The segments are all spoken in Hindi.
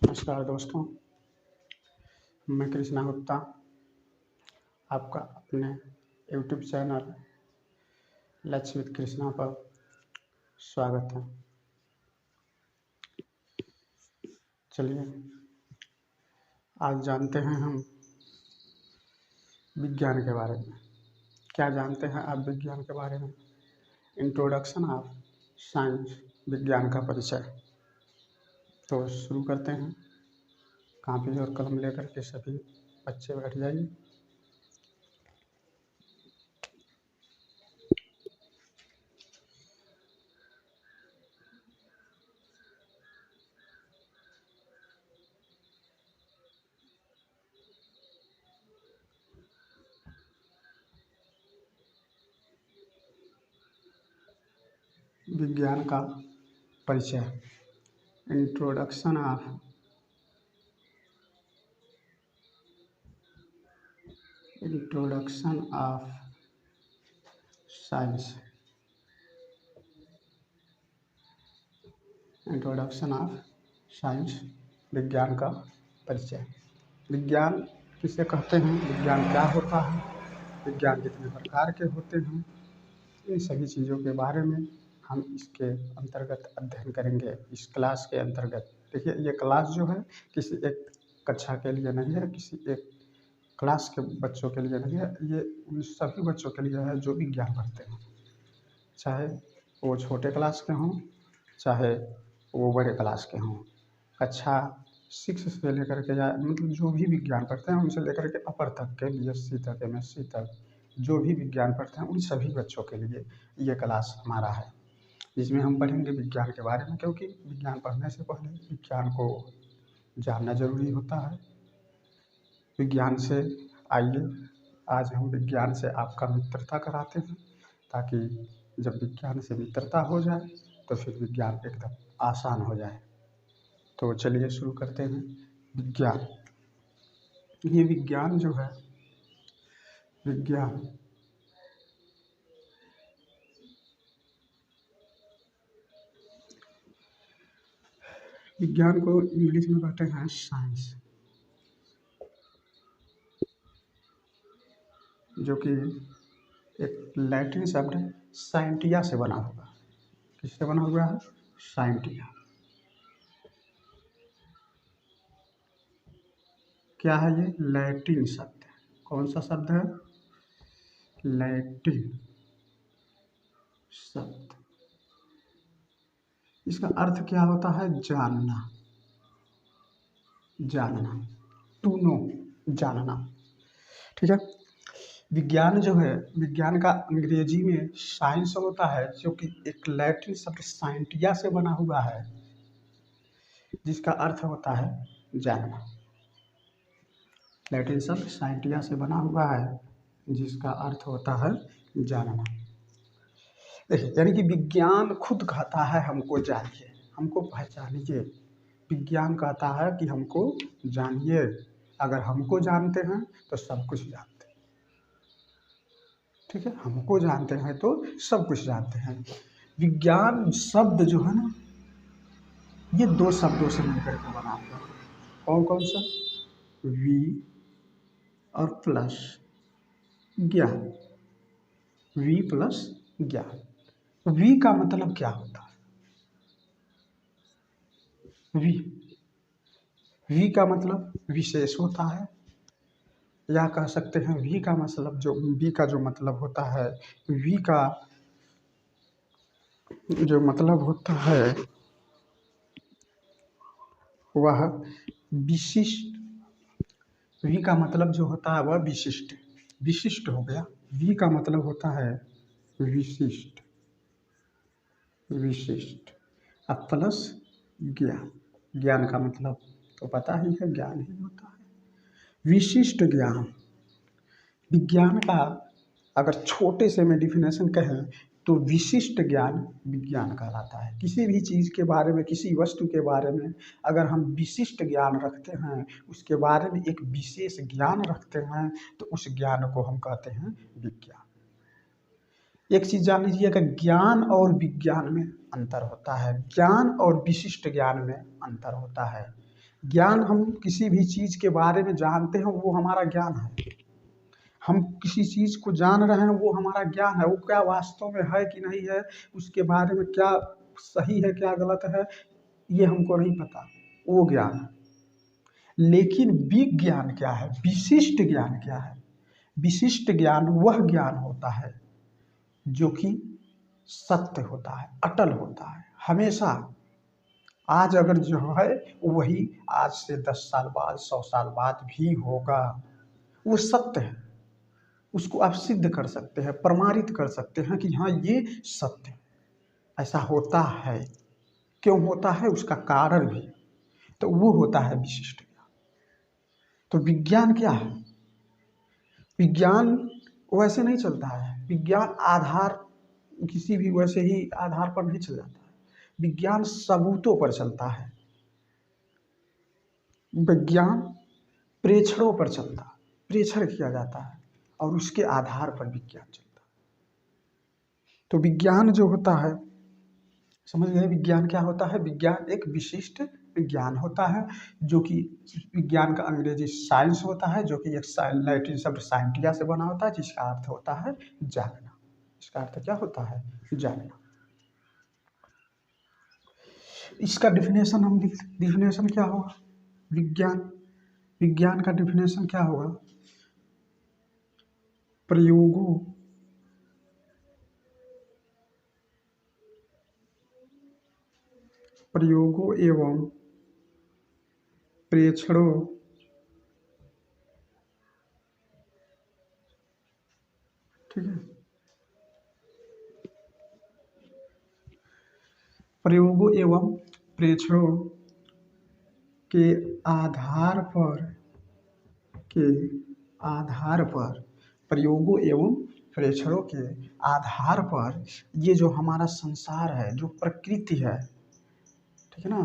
नमस्कार दोस्तों, मैं कृष्णा गुप्ता आपका अपने यूट्यूब चैनल लक्ष्य विद कृष्णा पर स्वागत है। चलिए आज जानते हैं हम विज्ञान के बारे में। क्या जानते हैं आप विज्ञान के बारे में? इंट्रोडक्शन ऑफ साइंस, विज्ञान का परिचय। तो शुरू करते हैं। कॉपी और कलम लेकर के सभी बच्चे बैठ जाइए। विज्ञान का परिचय। Introduction of science. Introduction of science, विज्ञान का परिचय। विज्ञान किसे कहते हैं, विज्ञान क्या होता है, विज्ञान कितने प्रकार के होते हैं, इन सभी चीज़ों के बारे में हम इसके अंतर्गत अध्ययन करेंगे। इस क्लास के अंतर्गत देखिए, ये क्लास जो है किसी एक कक्षा के लिए नहीं है, किसी एक क्लास के बच्चों के लिए नहीं है, ये उन सभी बच्चों के लिए है जो विज्ञान पढ़ते हैं, चाहे वो छोटे क्लास के हों, चाहे वो बड़े क्लास के हों। कक्षा 6 से लेकर के या मतलब जो भी विज्ञान पढ़ते हैं उनसे लेकर के अपर तक के BSc तक, MSc तक जो भी विज्ञान पढ़ते हैं उन सभी बच्चों के लिए ये क्लास हमारा है, जिसमें हम पढ़ेंगे विज्ञान के बारे में। क्योंकि विज्ञान पढ़ने से पहले विज्ञान को जानना ज़रूरी होता है। विज्ञान से आइए आज हम विज्ञान से आपका मित्रता कराते हैं, ताकि जब विज्ञान से मित्रता हो जाए तो फिर विज्ञान एकदम आसान हो जाए। तो चलिए शुरू करते हैं। विज्ञान, ये विज्ञान जो है, विज्ञान विज्ञान को इंग्लिश में कहते हैं साइंस, जो कि एक लैटिन शब्द साइंटिया से बना हुआ है। किससे बना हुआ है? साइंटिया। क्या है ये? लैटिन शब्द है। कौन सा शब्द है? लैटिन शब्द। इसका अर्थ क्या होता है? जानना, जानना, टू नो, जानना। ठीक है। विज्ञान जो है, विज्ञान का अंग्रेजी में साइंस होता है, जो कि एक लैटिन शब्द साइंटिया से बना हुआ है, जिसका अर्थ होता है जानना। लैटिन शब्द साइंटिया से बना हुआ है, जिसका अर्थ होता है जानना। देखिए, यानी कि विज्ञान खुद कहता है हमको जानिए, हमको पहचानिए। विज्ञान कहता है कि हमको जानिए। अगर हमको जानते हैं तो सब कुछ जानते हैं। ठीक है, हमको जानते हैं तो सब कुछ जानते हैं। विज्ञान शब्द जो है ना, ये दो शब्दों से मिलकर के बना हुआ है। कौन कौन सा? वी और प्लस ज्ञान। वी प्लस ज्ञान। वी का मतलब क्या होता है? वी वी का मतलब विशेष होता है, या कह सकते हैं वी का मतलब वी का जो मतलब होता है, वी का जो मतलब होता है वह विशिष्ट। वी का मतलब जो होता है वह विशिष्ट, विशिष्ट हो गया। वी का मतलब होता है विशिष्ट, विशिष्ट। अब प्लस ज्ञान। ज्ञान का मतलब तो पता ही है, ज्ञान ही होता है। विशिष्ट ज्ञान। विज्ञान का अगर छोटे से में डिफिनेशन कहें तो विशिष्ट ज्ञान विज्ञान कहलाता है। किसी भी चीज़ के बारे में, किसी वस्तु के बारे में अगर हम विशिष्ट ज्ञान रखते हैं, उसके बारे में एक विशेष ज्ञान रखते हैं, तो उस ज्ञान को हम कहते हैं विज्ञान। एक चीज़ जान लीजिएगा, ज्ञान और विज्ञान में अंतर होता है, ज्ञान और विशिष्ट ज्ञान में अंतर होता है। ज्ञान हम किसी भी चीज़ के बारे में जानते हैं वो हमारा ज्ञान है। हम किसी चीज़ को जान रहे हैं वो हमारा ज्ञान है। वो क्या वास्तव में है कि नहीं है, उसके बारे में क्या सही है क्या गलत है, ये हमको नहीं पता, वो ज्ञान है। लेकिन विज्ञान क्या है, विशिष्ट ज्ञान क्या है? विशिष्ट ज्ञान वह ज्ञान होता है जो कि सत्य होता है, अटल होता है, हमेशा। आज अगर जो है वही आज से 10 साल बाद 100 साल बाद भी होगा, वो सत्य है। उसको आप सिद्ध कर सकते हैं, प्रमाणित कर सकते हैं कि हाँ ये सत्य है, ऐसा होता है। क्यों होता है उसका कारण भी, तो वो होता है विशिष्ट ज्ञान। तो विज्ञान क्या है? विज्ञान वैसे नहीं चलता है। विज्ञान आधार किसी भी वैसे ही आधार पर नहीं चल जाता है। विज्ञान सबूतों पर चलता है। विज्ञान प्रेक्षणों पर चलता है, प्रेक्षण किया जाता है और उसके आधार पर विज्ञान चलता है। तो विज्ञान जो होता है, समझ गए विज्ञान क्या होता है? विज्ञान एक विशिष्ट विज्ञान होता है जो कि विज्ञान का अंग्रेजी साइंस होता है, जो कि एक लैटिन शब्द साइंटिया से बना होता है, जिसका अर्थ होता है जानना। इसका अर्थ क्या होता है? जानना। इसका डिफिनेशन डिफिनेशन क्या होगा? विज्ञान का डिफिनेशन क्या होगा? प्रयोगों एवं प्रेक्षणों ठीक है, प्रयोगों एवं प्रेक्षणों के आधार पर प्रयोगों एवं प्रेक्षणों के आधार पर ये जो हमारा संसार है, जो प्रकृति है, ठीक है ना,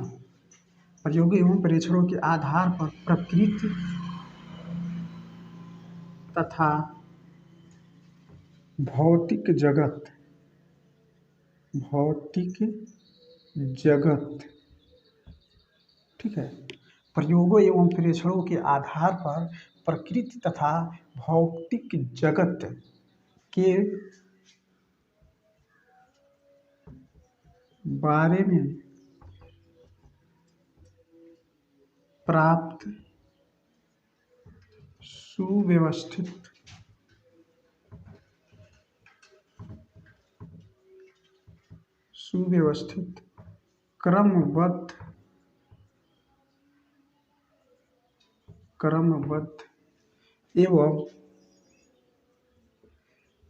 प्रयोगों एवं प्रेक्षणों के आधार पर प्रकृति तथा भौतिक जगत, ठीक है, प्रयोगों एवं प्रेक्षणों के आधार पर प्रकृति तथा भौतिक जगत के बारे में प्राप्त सुव्यवस्थित क्रमबद्ध एवं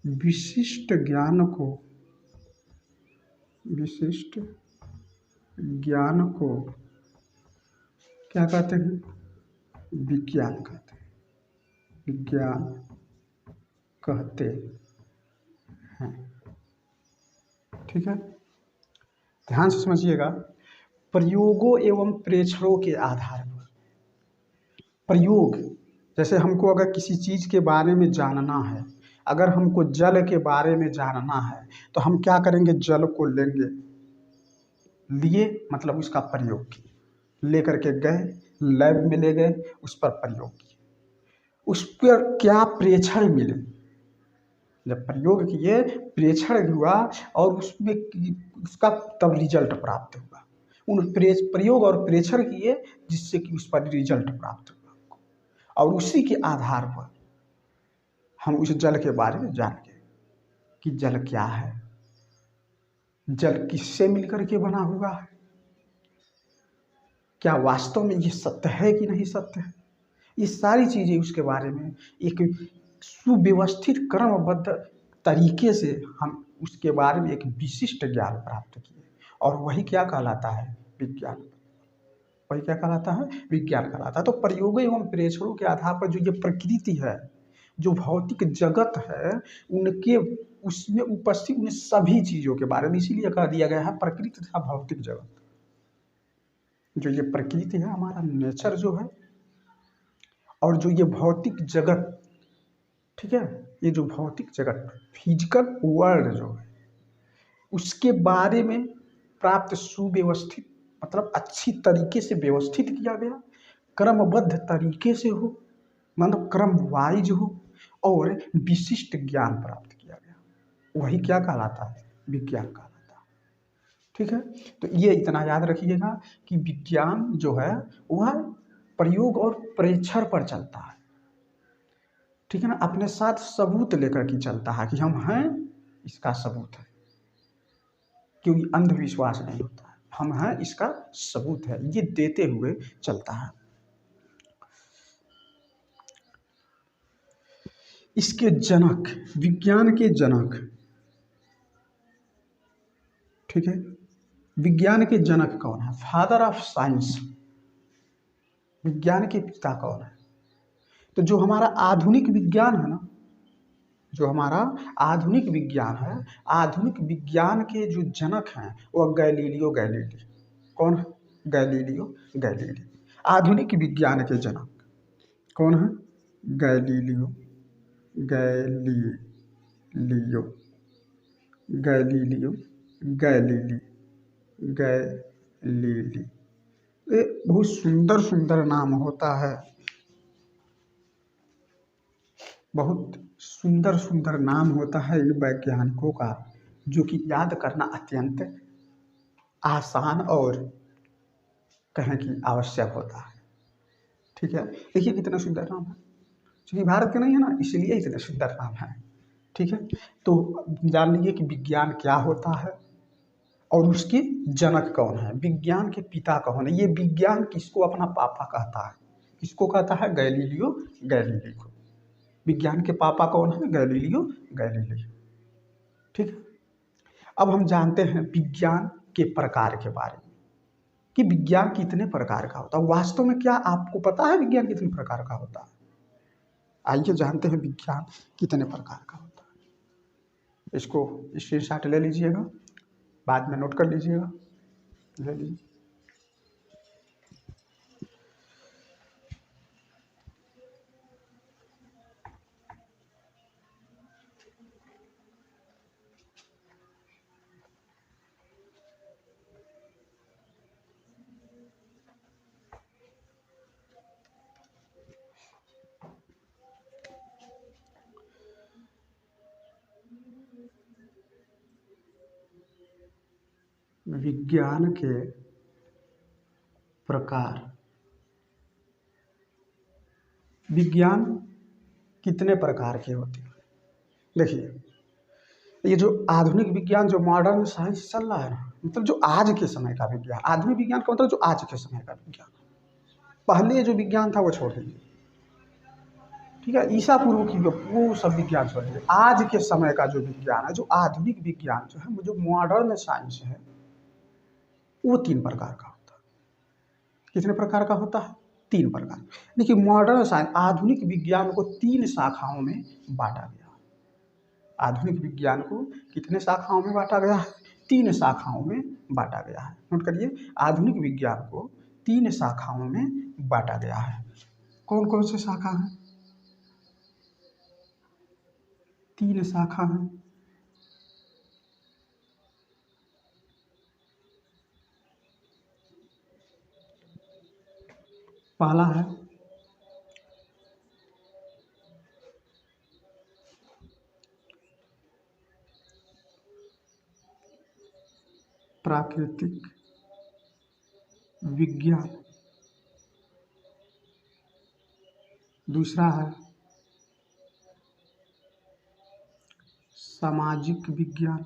विशिष्ट ज्ञान को क्या कहते हैं? विज्ञान कहते हैं। विज्ञान कहते हैं, ठीक है। ध्यान से समझिएगा। प्रयोगों एवं प्रेक्षणों के आधार पर, प्रयोग जैसे हमको अगर किसी चीज के बारे में जानना है, अगर हमको जल के बारे में जानना है तो हम क्या करेंगे? जल को लिए मतलब उसका प्रयोग किए, लेकर के गए लैब में ले गए, उस पर प्रयोग किए, उस पर क्या प्रेक्षण मिले, जब प्रयोग किए प्रेक्षण हुआ और उसमें उसका तब रिजल्ट प्राप्त हुआ। उन प्रयोग और प्रेक्षण किए जिससे कि उस पर रिजल्ट प्राप्त हुआ, और उसी के आधार पर हम उस जल के बारे में जान गए कि जल क्या है, जल किससे मिलकर के बना हुआ है, क्या वास्तव में ये सत्य है कि नहीं सत्य है। ये सारी चीजें उसके बारे में एक सुव्यवस्थित क्रमबद्ध तरीके से हम उसके बारे में एक विशिष्ट ज्ञान प्राप्त किए, और वही क्या कहलाता है? विज्ञान। वही क्या कहलाता है? विज्ञान कहलाता है। तो प्रयोगों एवं प्रेक्षणों के आधार पर जो ये प्रकृति है, जो भौतिक जगत है, उनके उसमें उपस्थित उन सभी चीजों के बारे में, इसीलिए कह दिया गया है प्रकृति तथा भौतिक जगत। जो ये प्रकृति है, हमारा नेचर जो है, और जो ये भौतिक जगत, ठीक है, ये जो भौतिक जगत फिजिकल वर्ल्ड जो है, उसके बारे में प्राप्त सुव्यवस्थित मतलब अच्छी तरीके से व्यवस्थित किया गया क्रमबद्ध तरीके से हो, मतलब क्रम वाइज हो, और विशिष्ट ज्ञान प्राप्त किया गया, वही क्या कहलाता है? विज्ञान कहलाता है। ठीक है, तो ये इतना याद रखिएगा कि विज्ञान जो है वह प्रयोग और प्रेक्षण पर चलता है। ठीक है ना, अपने साथ सबूत लेकर के चलता है कि हम हैं, इसका सबूत है, क्योंकि अंधविश्वास नहीं होता है, हम हैं इसका सबूत है, ये देते हुए चलता है। इसके जनक, विज्ञान के जनक, ठीक है, विज्ञान के जनक कौन है? फादर ऑफ साइंस, विज्ञान के पिता कौन है? तो जो हमारा आधुनिक विज्ञान है ना, जो हमारा आधुनिक विज्ञान है, आधुनिक विज्ञान के जो जनक हैं वह गैलीलियो गैलीली। कौन है? Galileo Galilei. आधुनिक विज्ञान के जनक कौन है? Galileo Galileo Galileo Galilei Galilei. ये बहुत सुंदर सुंदर नाम होता है, बहुत सुंदर सुंदर नाम होता है इन वैज्ञानिकों का, जो कि याद करना अत्यंत आसान और कहें कि आवश्यक होता है। ठीक है, देखिए कितना सुंदर नाम है, क्योंकि भारत के नहीं है ना, इसलिए इतने सुंदर नाम है। ठीक है, तो जान लीजिए कि विज्ञान क्या होता है और उसके जनक कौन है, विज्ञान के पिता कौन है। ये विज्ञान किसको अपना पापा कहता है? किसको कहता है? गैलीलियो गैलीली को। विज्ञान के पापा कौन है? Galileo Galilei. ठीक है, अब हम जानते हैं विज्ञान के प्रकार के बारे में, कि विज्ञान कितने प्रकार का होता है। वास्तव में क्या आपको पता है विज्ञान कितने प्रकार का होता है? आइए जानते हैं विज्ञान कितने प्रकार का होता है। इसको स्क्रीनशॉट ले लीजिएगा, बाद में नोट कर लीजिएगा, ले लीजिए। विज्ञान के प्रकार, विज्ञान कितने प्रकार के होते हैं? देखिए, ये जो आधुनिक विज्ञान, जो मॉडर्न साइंस चल रहा है ना, मतलब जो आज के समय का विज्ञान, आधुनिक विज्ञान का मतलब जो आज के समय का विज्ञान, पहले जो विज्ञान था वो छोड़ दीजिए। ठीक है, ईसा पूर्व की वो सब विज्ञान छोड़ दीजिए। आज के समय का जो विज्ञान है, जो आधुनिक विज्ञान जो है, वो जो मॉडर्न साइंस है, वो 3 प्रकार का होता है। कितने प्रकार का होता है? 3 प्रकार। देखिए, मॉडर्न साइंस, आधुनिक विज्ञान को 3 शाखाओं में बांटा गया है। आधुनिक विज्ञान को कितने शाखाओं में बांटा गया है? 3 शाखाओं में बांटा गया है। नोट करिए, आधुनिक विज्ञान को 3 शाखाओं में बांटा गया है। कौन कौन से शाखा हैं? 3 शाखा हैं। पहला है प्राकृतिक विज्ञान, दूसरा है सामाजिक विज्ञान,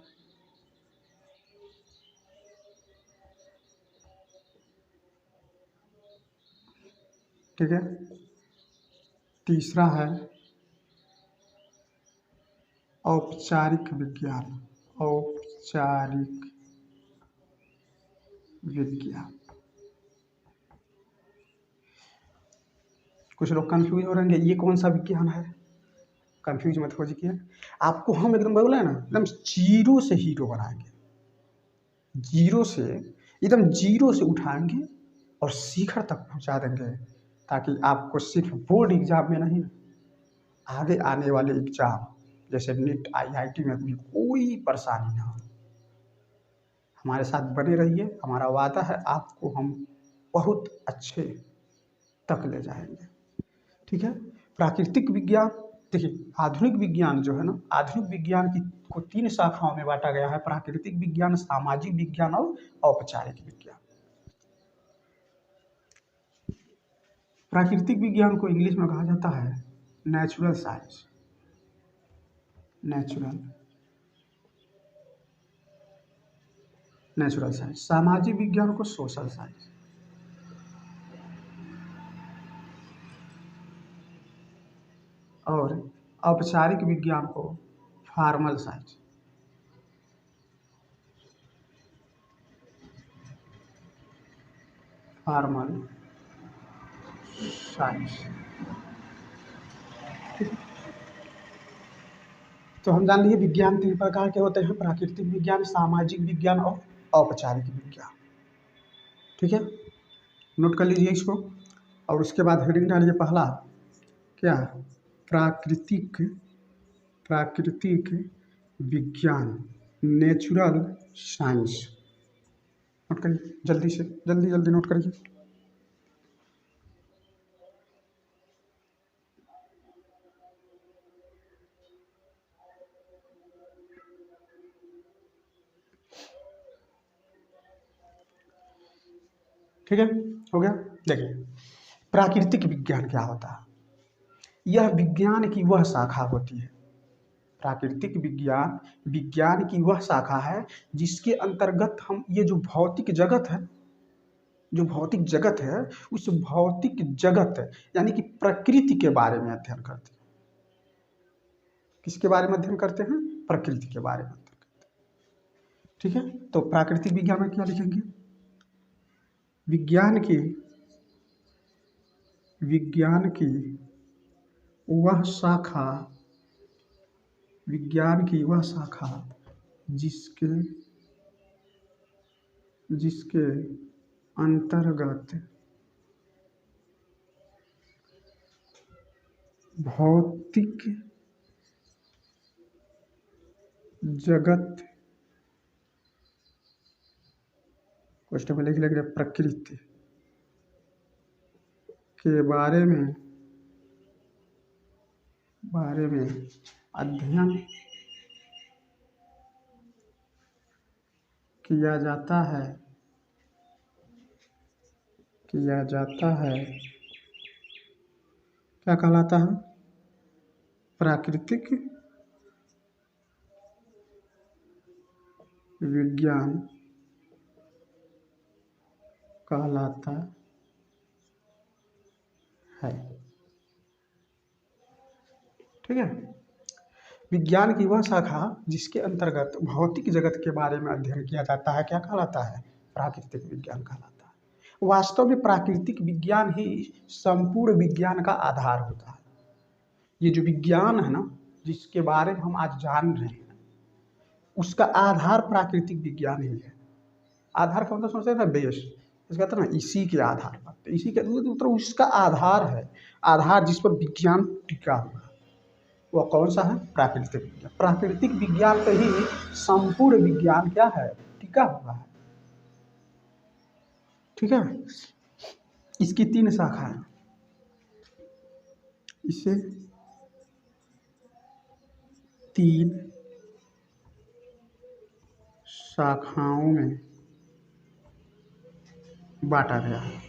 ठीक है, तीसरा है औपचारिक विज्ञान, औपचारिक विज्ञान। कुछ लोग कंफ्यूज हो रहे हैं, ये कौन सा विज्ञान है? कंफ्यूज मत हो जाइए। आपको हम एकदम बोले ना, एकदम जीरो से हीरो बनाएंगे, जीरो से, एकदम जीरो से उठाएंगे और शिखर तक पहुंचा देंगे, ताकि आपको सिर्फ बोर्ड एग्जाम में नहीं, आगे आने वाले एग्जाम जैसे नीट, IIT में भी कोई परेशानी ना हो। हमारे साथ बने रहिए, हमारा वादा है आपको हम बहुत अच्छे तक ले जाएंगे। ठीक है। प्राकृतिक विज्ञान, देखिए आधुनिक विज्ञान जो है ना, आधुनिक विज्ञान की को 3 शाखाओं में बांटा गया है: प्राकृतिक विज्ञान, सामाजिक विज्ञान और औपचारिक विज्ञान। प्राकृतिक विज्ञान को इंग्लिश में कहा जाता है नेचुरल साइंस, नेचुरल साइंस। सामाजिक विज्ञान को सोशल साइंस, और औपचारिक विज्ञान को फॉर्मल साइंस। Formal science. तो हम जान लिए विज्ञान 3 प्रकार के होते हैं: प्राकृतिक विज्ञान, सामाजिक विज्ञान और औपचारिक विज्ञान। ठीक है, नोट कर लीजिए इसको। और उसके बाद हेडिंग डालिए पहला, क्या? प्राकृतिक विज्ञान, नेचुरल साइंस। नोट करिए जल्दी से, जल्दी जल्दी नोट करिए। ठीक है, हो गया। देखिए प्राकृतिक विज्ञान क्या होता है? यह विज्ञान की वह शाखा होती है, प्राकृतिक विज्ञान विज्ञान की वह शाखा है जिसके अंतर्गत हम ये जो भौतिक जगत है, जो भौतिक जगत है, उस भौतिक जगत यानी कि प्रकृति के बारे में अध्ययन करते हैं। किसके बारे में अध्ययन करते हैं? प्रकृति के बारे में अध्ययन करते हैं। ठीक है, तो प्राकृतिक विज्ञान में क्या लिखेंगे? विज्ञान की वह शाखा, विज्ञान की वह शाखा जिसके अंतर्गत भौतिक जगत, क्वेश्चन में लिख लेंगे प्रकृति के बारे में अध्ययन किया जाता है, क्या कहलाता है? प्राकृतिक विज्ञान कहलाता है। ठीक है, विज्ञान की वह शाखा जिसके अंतर्गत भौतिक जगत के बारे में अध्ययन किया जाता है, क्या कहलाता है? प्राकृतिक विज्ञान कहलाता है। वास्तव में प्राकृतिक विज्ञान ही संपूर्ण विज्ञान का आधार होता है। ये जो विज्ञान है ना, जिसके बारे में हम आज जान रहे हैं, उसका आधार प्राकृतिक विज्ञान ही है। आधार का मतलब समझते हैं ना, बेस। इसका कहते हैं ना, इसी के आधार पर, तो इसी के मतलब उसका आधार है, आधार जिस पर विज्ञान टिका हुआ है, वह कौन सा है? प्राकृतिक विज्ञान। प्राकृतिक विज्ञान पर ही संपूर्ण विज्ञान क्या है? टिका हुआ है। ठीक है, इसकी 3 शाखाएं, इसे 3 शाखाओं में बांटा गया है,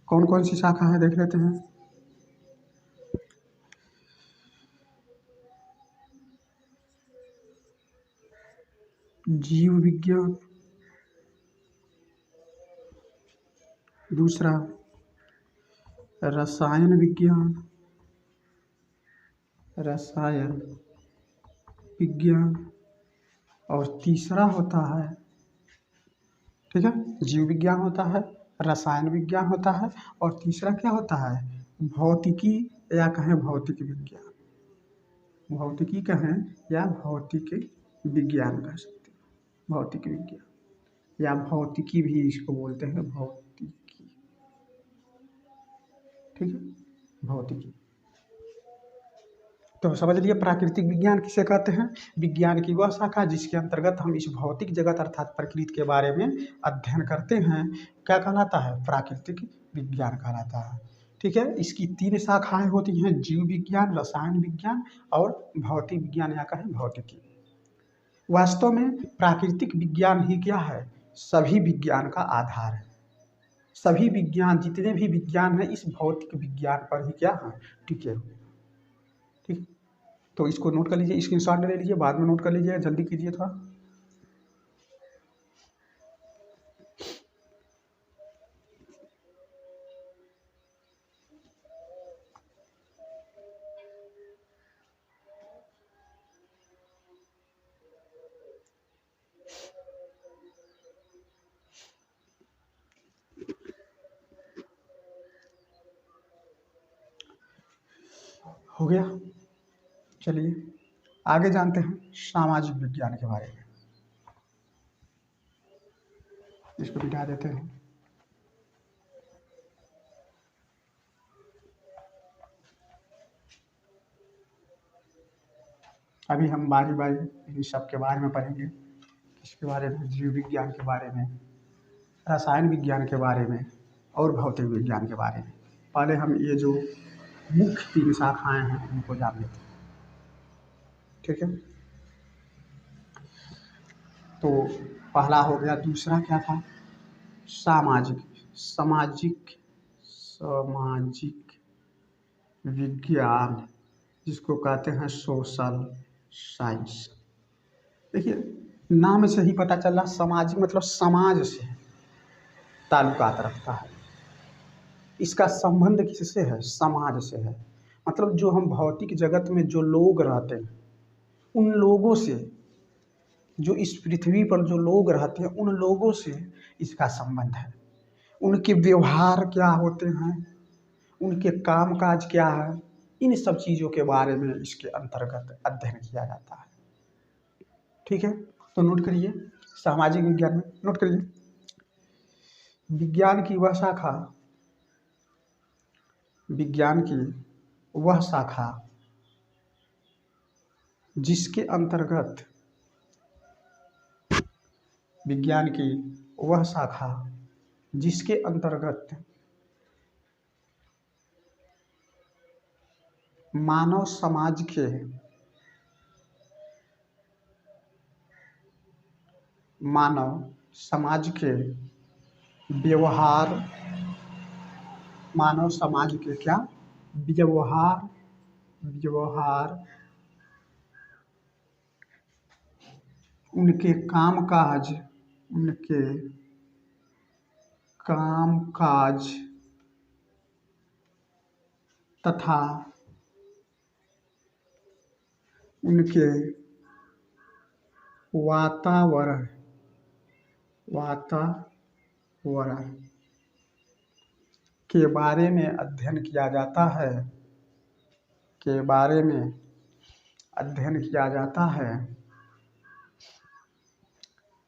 कौन कौन सी शाखा है देख लेते हैं। जीव विज्ञान, दूसरा रसायन विज्ञान, और तीसरा होता है, ठीक है, जीव विज्ञान होता है, रसायन विज्ञान होता है, और तीसरा क्या होता है? भौतिकी या कहें भौतिक विज्ञान। भौतिकी कहें या भौतिक विज्ञान कह सकते हैं, भौतिक विज्ञान या भौतिकी भी इसको बोलते हैं, भौतिकी। ठीक है, भौतिकी। तो समझ लिए प्राकृतिक विज्ञान किसे कहते हैं। विज्ञान की वह शाखा जिसके अंतर्गत हम इस भौतिक जगत अर्थात प्रकृति के बारे में अध्ययन करते हैं, क्या कहलाता है, प्राकृतिक विज्ञान कहलाता है। ठीक है, इसकी 3 शाखाएं होती हैं, जीव विज्ञान, रसायन विज्ञान और भौतिक विज्ञान या कहें भौतिकी। वास्तव में प्राकृतिक विज्ञान ही क्या है, सभी विज्ञान का आधार है। सभी विज्ञान, जितने भी विज्ञान हैं, इस भौतिक विज्ञान पर ही क्या है, टिके हुए। ठीक, तो इसको नोट कर लीजिए, स्क्रीनशॉट ले लीजिए, बाद में नोट कर लीजिए, जल्दी कीजिए थोड़ा। हो गया, चलिए आगे जानते हैं सामाजिक विज्ञान के बारे में। इसको मिटा देते हैं। अभी हम बारी बारी इन सब के बारे में पढ़ेंगे। इसके बारे में, जीव विज्ञान के बारे में, रसायन विज्ञान के बारे में और भौतिक विज्ञान के बारे में। पहले हम ये जो मुख्य 3 शाखाएं हैं इनको जान लेते हैं। ठीक है, तो पहला हो गया, दूसरा क्या था, सामाजिक सामाजिक सामाजिक विज्ञान, जिसको कहते हैं सोशल साइंस। देखिए नाम से ही पता चल रहा, सामाजिक मतलब समाज से ताल्लुकात रखता है। इसका संबंध किससे है, समाज से है। मतलब जो हम भौतिक जगत में जो लोग रहते हैं, उन लोगों से, जो इस पृथ्वी पर जो लोग रहते हैं, उन लोगों से इसका संबंध है। उनके व्यवहार क्या होते हैं, उनके कामकाज क्या है, इन सब चीज़ों के बारे में इसके अंतर्गत अध्ययन किया जाता है। ठीक है, तो नोट करिए, सामाजिक विज्ञान में नोट करिए, विज्ञान की वह शाखा, विज्ञान की वह शाखा जिसके अंतर्गत, विज्ञान की वह शाखा जिसके अंतर्गत मानव समाज के व्यवहार, मानव समाज के क्या व्यवहार, उनके कामकाज तथा उनके वातावरण के बारे में अध्ययन किया जाता है,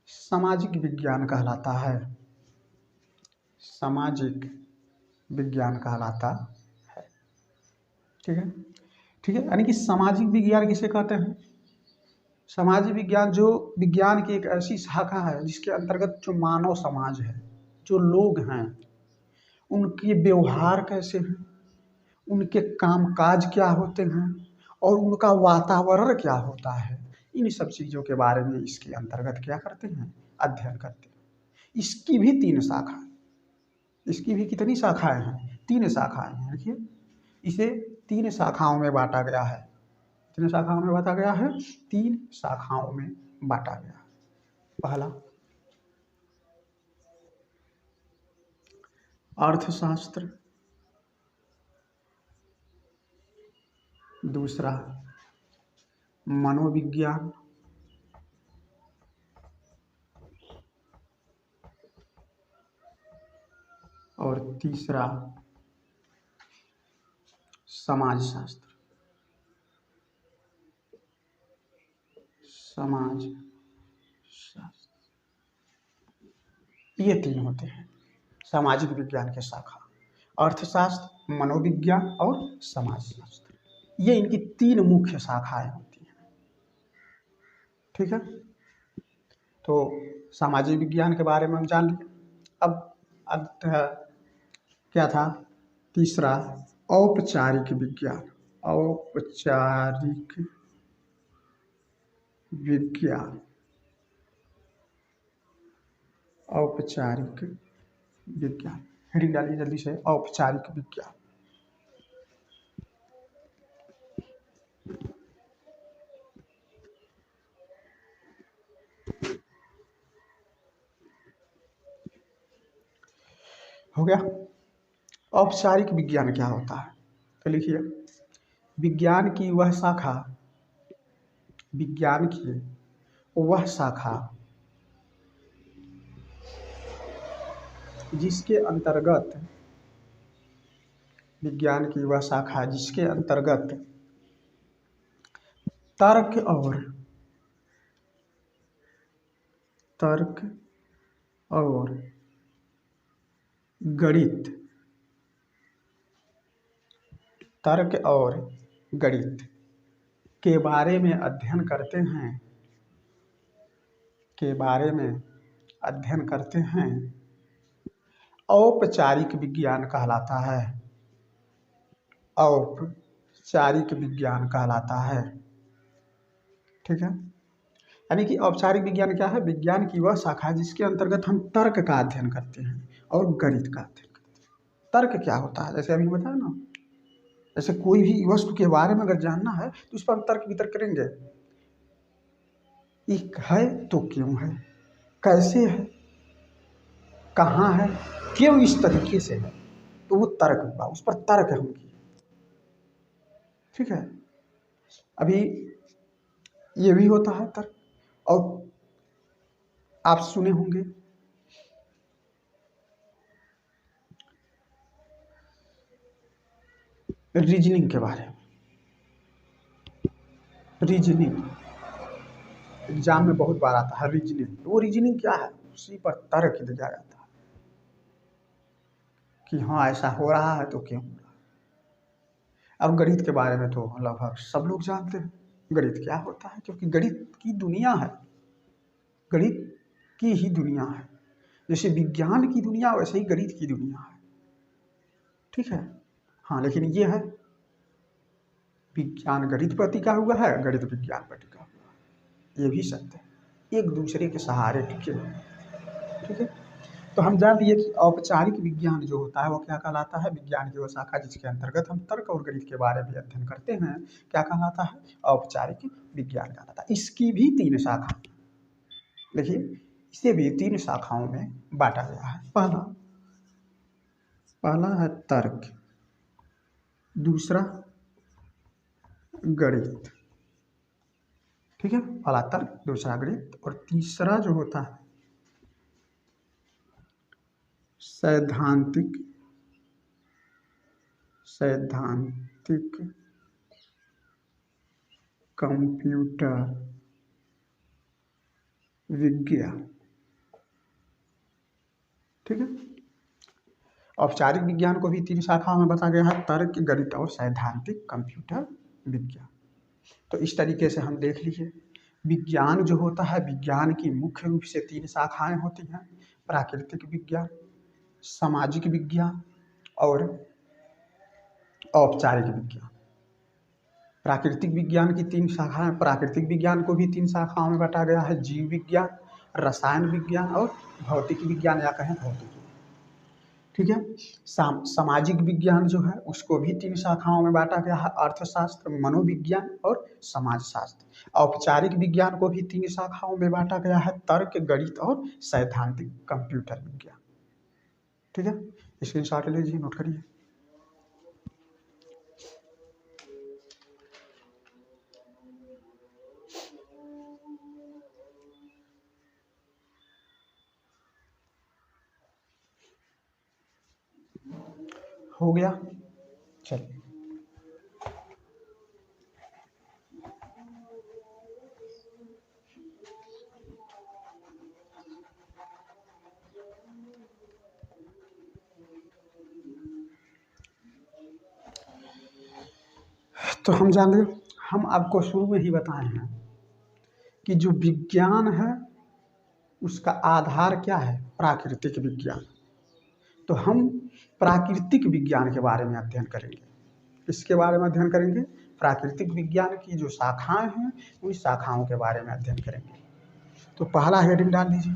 सामाजिक विज्ञान कहलाता है। सामाजिक विज्ञान कहलाता है। ठीक है, ठीक है, यानी कि सामाजिक विज्ञान किसे कहते हैं, सामाजिक विज्ञान जो विज्ञान की एक ऐसी शाखा है जिसके अंतर्गत जो मानव समाज है, जो लोग हैं, उनके व्यवहार कैसे हैं, उनके कामकाज क्या होते हैं और उनका वातावरण क्या होता है, इन सब चीज़ों के बारे में इसके अंतर्गत क्या करते हैं, अध्ययन करते हैं। इसकी भी 3 शाखा, इसकी भी कितनी शाखाएं हैं, 3 शाखाएं हैं। देखिए इसे 3 शाखाओं में बांटा गया है। कितने शाखाओं में बांटा गया है, 3 शाखाओं में बांटा गया है। पहला अर्थशास्त्र, दूसरा मनोविज्ञान, और तीसरा समाजशास्त्र। ये 3 होते हैं सामाजिक विज्ञान के शाखा, अर्थशास्त्र, मनोविज्ञान और समाजशास्त्र। ये इनकी 3 मुख्य शाखाएं होती हैं। ठीक है, तो सामाजिक विज्ञान के बारे में हम जान लिए। अब क्या था तीसरा, औपचारिक विज्ञान। औपचारिक विज्ञान, औपचारिक विज्ञान, हेडिंग डालिए जल्दी से, औपचारिक विज्ञान। हो गया। औपचारिक विज्ञान क्या होता है, तो लिखिए, विज्ञान की वह शाखा, विज्ञान की वह शाखा जिसके अंतर्गत, विज्ञान की वह शाखा जिसके अंतर्गत तर्क और गणित, तर्क और गणित के बारे में अध्ययन करते हैं, के बारे में अध्ययन करते हैं, औपचारिक विज्ञान कहलाता है। औपचारिक विज्ञान कहलाता है। ठीक है, यानी कि औपचारिक विज्ञान क्या है, विज्ञान की वह शाखा जिसके अंतर्गत हम तर्क का अध्ययन करते हैं और गणित का अध्ययन करते हैं। तर्क क्या होता है, जैसे अभी बताया ना, जैसे कोई भी वस्तु के बारे में अगर जानना है तो उस पर हम तर्क वितर्क करेंगे, एक है तो क्यों है, कैसे है, कहाँ है, क्यों इस तरीके से है, तो वो तर्क हुआ, उस पर तर्क हम किए। ठीक है, अभी ये भी होता है तर्क। और आप सुने होंगे रीजनिंग के बारे में, रीजनिंग एग्जाम में बहुत बार आता है रीजनिंग। वो रीजनिंग क्या है, उसी पर तर्क दिया जाता है कि हाँ ऐसा हो रहा है तो क्यों हो रहा है। अब गणित के बारे में तो लगभग सब लोग जानते हैं गणित क्या होता है, क्योंकि गणित की दुनिया है, गणित की ही दुनिया है। जैसे विज्ञान की दुनिया वैसे ही गणित की दुनिया है। ठीक है, हाँ, लेकिन ये है विज्ञान गणित पर टिका हुआ है, गणित विज्ञान पर टिका हुआ है, ये भी सत्य है, एक दूसरे के सहारे टिके हुए हैं। ठीक है, तो हम जान लिए कि औपचारिक विज्ञान जो होता है वो क्या कहलाता है, विज्ञान की वो शाखा जिसके अंतर्गत हम तर्क और गणित के बारे में अध्ययन करते हैं, क्या कहलाता है, औपचारिक विज्ञान कहलाता है। इसकी भी 3 शाखा, देखिए इसे भी 3 शाखाओं में बांटा गया है। पहला है तर्क, दूसरा गणित। ठीक है, पहला तर्क, दूसरा गणित, और तीसरा जो होता है सैद्धांतिक कंप्यूटर विज्ञान। ठीक है, औपचारिक विज्ञान को भी 3 शाखाओं में बताया गया है, तर्क, गणित और सैद्धांतिक कंप्यूटर विज्ञान। तो इस तरीके से हम देख लीजिए, विज्ञान जो होता है, विज्ञान की मुख्य रूप से 3 शाखाएं होती हैं, प्राकृतिक विज्ञान, सामाजिक विज्ञान और औपचारिक विज्ञान। प्राकृतिक विज्ञान की 3 शाखाएं, प्राकृतिक विज्ञान को भी 3 शाखाओं में बांटा गया है, जीव विज्ञान, रसायन विज्ञान और भौतिक विज्ञान, या कहें भौतिक विज्ञान। ठीक है, सामाजिक विज्ञान जो है उसको भी 3 शाखाओं में बांटा गया है, अर्थशास्त्र, मनोविज्ञान और समाजशास्त्र। औपचारिक विज्ञान को भी 3 शाखाओं में बांटा गया है, तर्क, गणित और सैद्धांतिक कंप्यूटर विज्ञान। ठीक है, स्क्रीनशॉट लीजिए, नोट करिए। हो गया, चलिए। तो हम जान लें, हम आपको शुरू में ही बताए हैं कि जो विज्ञान है उसका आधार क्या है? प्राकृतिक विज्ञान। तो हम प्राकृतिक विज्ञान के बारे में अध्ययन करेंगे। किसके बारे में अध्ययन करेंगे? प्राकृतिक विज्ञान की जो शाखाएं हैं उन शाखाओं के बारे में अध्ययन करेंगे। तो पहला हेडिंग डाल दीजिए,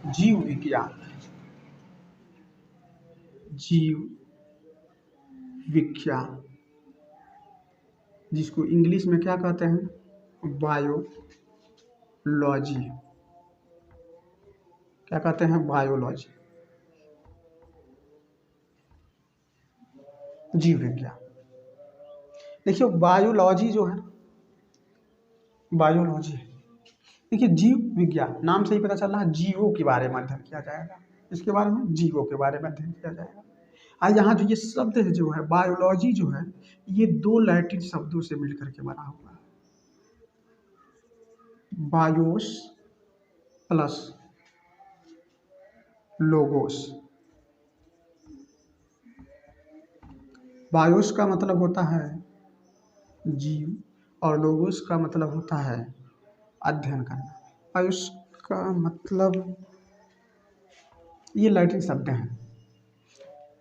जीव विज्ञान। जीव विज्ञान, जिसको इंग्लिश में क्या कहते हैं? बायोलॉजी। क्या कहते हैं? बायोलॉजी, जीव विज्ञान। देखिए बायोलॉजी जो है, बायोलॉजी, देखिए जीव विज्ञान नाम से ही पता चल रहा है जीवों के बारे में अध्ययन किया जाएगा। इसके बारे में जीवों के बारे में अध्ययन किया जाएगा। आज यहाँ जो ये शब्द है जो है बायोलॉजी जो है, ये दो लैटिन शब्दों से मिलकर के बना हुआ है। BIOS plus logos. बायोस का मतलब होता है जीव और लोगोस का मतलब होता है अध्ययन करना। बायोस का मतलब, ये लैटिन शब्द हैं,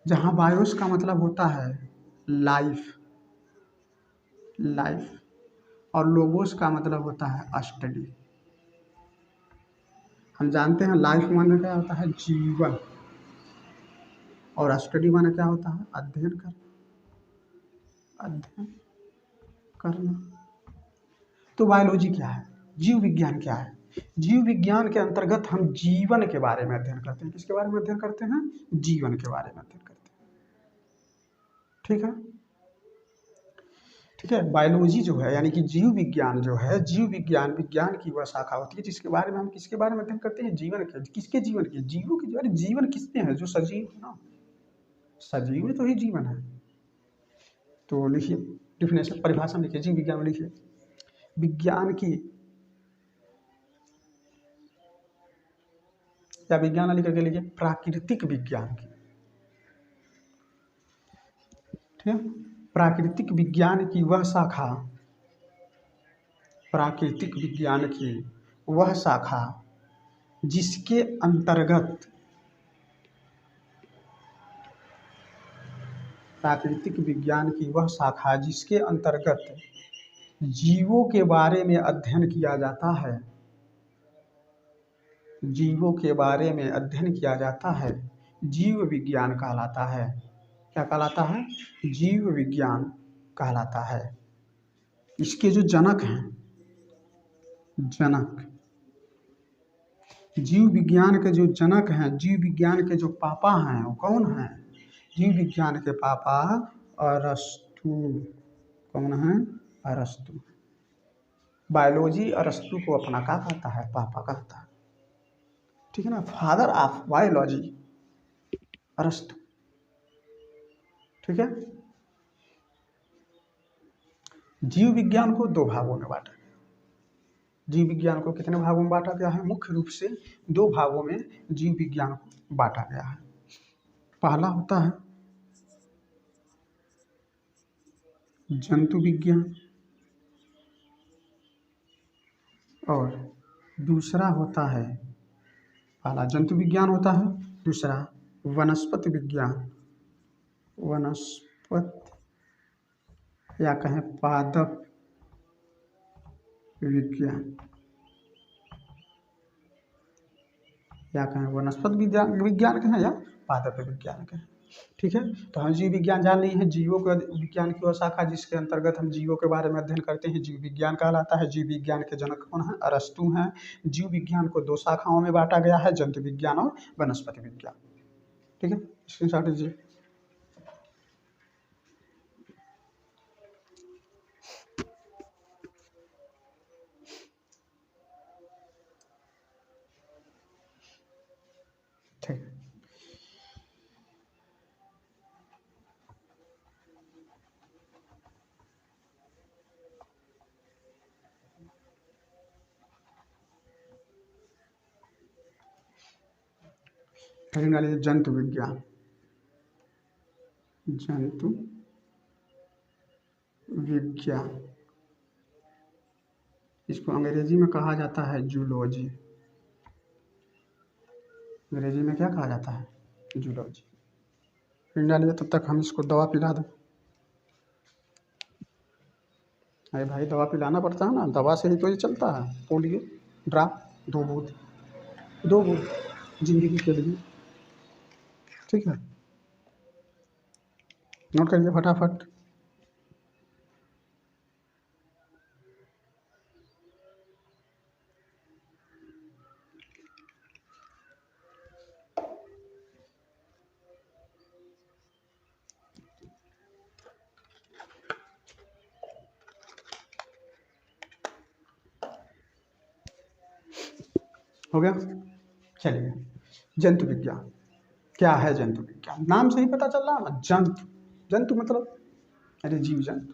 जहाँ बायोस का मतलब होता है लाइफ, लाइफ, और लोगोस का मतलब होता है स्टडी। हम जानते हैं लाइफ माने क्या होता है? जीवन, और स्टडी माने क्या होता है? अध्ययन करना, अध्ययन करना। तो बायोलॉजी क्या है? जीव विज्ञान क्या है? जीव विज्ञान के अंतर्गत हम जीवन के बारे में अध्ययन करते हैं। किसके बारे में अध्ययन करते हैं? जीवन के बारे में अध्ययन करते हैं। ठीक है, ठीक है। बायोलॉजी जो है यानी कि जीव विज्ञान जो है, जीव विज्ञान विज्ञान की वह शाखा होती है जिसके बारे में हम किसके बारे में अध्ययन करते हैं? जीवन के। किसके जीवन के? जीवों के। अरे जीवन किसमें है? जो सजीव है ना, सजीव में तो ही जीवन है। तो लिखिए डिफिनेशन, परिभाषा लिखिए जीव विज्ञान में, लिखिए विज्ञान की, या विज्ञान लिख करके लिखिए प्राकृतिक विज्ञान की। ठीक है, प्राकृतिक विज्ञान की वह शाखा, प्राकृतिक विज्ञान की वह शाखा जिसके अंतर्गत, प्राकृतिक विज्ञान की वह शाखा जिसके अंतर्गत जीवों के बारे में अध्ययन किया जाता है, जीवों के बारे में अध्ययन किया जाता है, जीव विज्ञान कहलाता है। क्या कहलाता है? जीव विज्ञान कहलाता है। इसके जो जनक हैं, जनक, जीव विज्ञान के जो जनक हैं, जीव विज्ञान के जो पापा हैं, वो कौन हैं? जीव विज्ञान के पापा अरस्तु। कौन है? अरस्तु। बायोलॉजी अरस्तु को अपना क्या कहता है? पापा कहता है। ठीक है ना, फादर ऑफ बायोलॉजी अरस्तु। ठीक है, जीव विज्ञान को दो भागों में बांटा गया। जीव विज्ञान को कितने भागों में बांटा गया है? मुख्य रूप से दो भागों में जीव विज्ञान को बांटा गया है। पहला होता है जंतु विज्ञान, और दूसरा होता है, पहला जंतु विज्ञान होता है, दूसरा वनस्पति विज्ञान, वनस्पति या कहें पादप विज्ञान, या कहें वनस्पति विज्ञान कहें या पादप विज्ञान कहें। ठीक है, तो हम जीव विज्ञान जान लिए हैं, जीवों के विज्ञान की वह शाखा जिसके अंतर्गत हम जीवों के बारे में अध्ययन करते हैं, जीव विज्ञान कहलाता है। जीव विज्ञान के जनक कौन है? अरस्तु हैं। जीव विज्ञान को दो शाखाओं में बांटा गया है, जंतु विज्ञान और वनस्पति विज्ञान। ठीक है, स्क्रीनशॉट लीजिए। ठीक है, जंतु विज्ञान, जंतु विज्ञान, इसको अंग्रेजी में कहा जाता है जूलॉजी। अंग्रेजी में क्या कहा जाता है? जूलॉजी। पिंडा लिए, तब तक हम इसको दवा पिला दें। अरे भाई, दवा पिलाना पड़ता है ना, दवा से ही तो ये चलता है। पोलियो ड्रॉप 2 बूंद, 2 बूंद जिंदगी के लिए। ठीक है, नोट करिए फटाफट। हो गया? चलिए, जंतु विज्ञान क्या है? जंतु विज्ञान नाम से ही पता चल रहा है ना, जंतु। जंतु मतलब अरे जीव जंतु।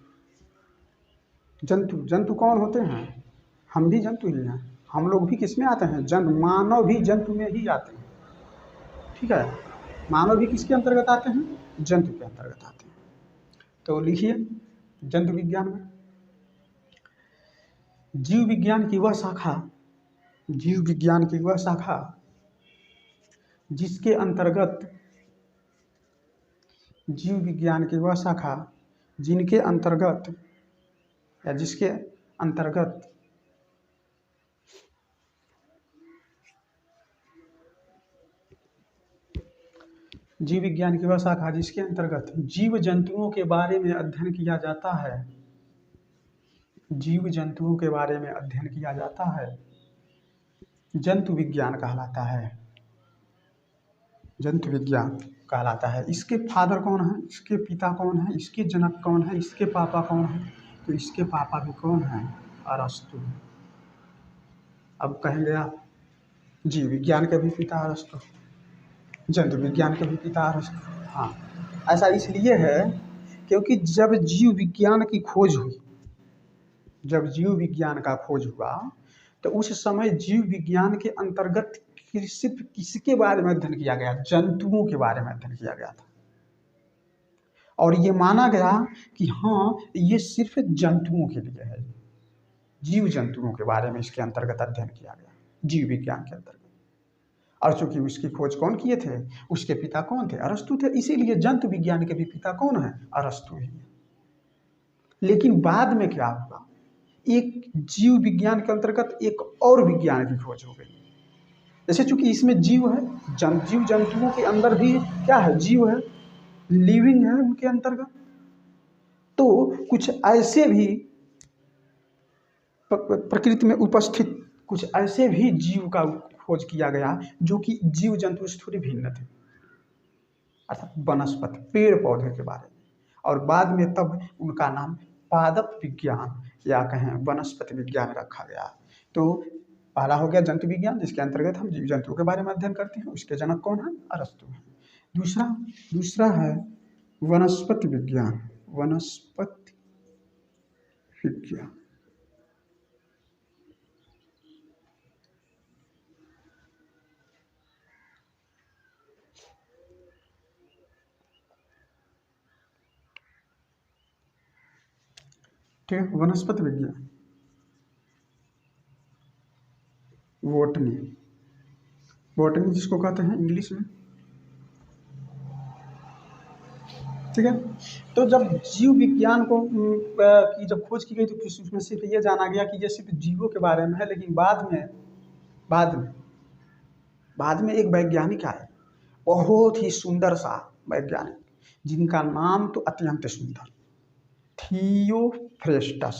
जंतु जंतु कौन होते हैं? हम भी जंतु ही हैं। हम लोग भी किस में आते हैं? जंतु। मानव भी जंतु में ही आते हैं। ठीक है, मानव भी किसके अंतर्गत आते हैं? जंतु के अंतर्गत आते हैं। तो लिखिए, जंतु विज्ञान में जीव विज्ञान की वह शाखा, जीव विज्ञान की वह शाखा जिसके अंतर्गत, जीव विज्ञान की वह शाखा जिनके अंतर्गत या जिसके अंतर्गत जीव विज्ञान की वह शाखा जिसके अंतर्गत जीव जंतुओं के बारे में अध्ययन किया जाता है, जीव जंतुओं के बारे में अध्ययन किया जाता है, जंतु विज्ञान कहलाता है। जंतु विज्ञान कहलाता है। इसके फादर कौन है? इसके पिता कौन है? इसके जनक कौन है? इसके पापा कौन है? तो इसके पापा भी कौन है? अरस्तु। अब कहेंगे आप, जीव विज्ञान के भी पिता अरस्तु, जंतु विज्ञान के भी पिता अरस्तु। हाँ, ऐसा इसलिए है क्योंकि जब जीव विज्ञान की खोज हुई, जब जीव विज्ञान का खोज हुआ, तो उस समय जीव विज्ञान के अंतर्गत सिर्फ किसके बारे में अध्ययन किया गया? जंतुओं के बारे में अध्ययन किया गया था। और ये माना गया कि हाँ, ये सिर्फ जंतुओं के लिए है। जीव जंतुओं के बारे में इसके अंतर्गत अध्ययन किया गया, जीव विज्ञान के अंतर्गत। और चूंकि उसकी खोज कौन किए थे? उसके पिता कौन थे? अरस्तु थे। इसीलिए जंतु विज्ञान के भी पिता कौन है? अरस्तु ही। लेकिन बाद में क्या हुआ? एक जीव विज्ञान के अंतर्गत एक और विज्ञान की खोज हो गई। जैसे चूंकि इसमें जीव है, जीव जंतुओं के अंदर भी क्या है? जीव है, लिविंग है उनके अंतर्गत। तो कुछ ऐसे भी प्रकृति में उपस्थित कुछ ऐसे भी जीव का खोज किया गया जो कि जीव जंतु से थोड़ी भिन्न थे, अर्थात वनस्पति, पेड़ पौधे के बारे में। और बाद में तब उनका नाम पादप विज्ञान या कहें वनस्पति विज्ञान रखा गया। तो पहला हो गया जंतु विज्ञान, जिसके अंतर्गत हम जीव जंतुओं के बारे में अध्ययन करते हैं। उसके जनक कौन है? अरस्तु है। दूसरा है वनस्पति विज्ञान। वनस्पति विज्ञान ठीक है, वनस्पति विज्ञान, बॉटनी, बॉटनी जिसको कहते हैं इंग्लिश में। ठीक है, तो जब जीव विज्ञान को की जब खोज की गई तो उसमें सिर्फ ये जाना गया कि ये सिर्फ जीवों के बारे में है। लेकिन बाद में एक वैज्ञानिक आए, बहुत ही सुंदर सा वैज्ञानिक, जिनका नाम तो अत्यंत सुंदर, थियोफ्रेस्टस।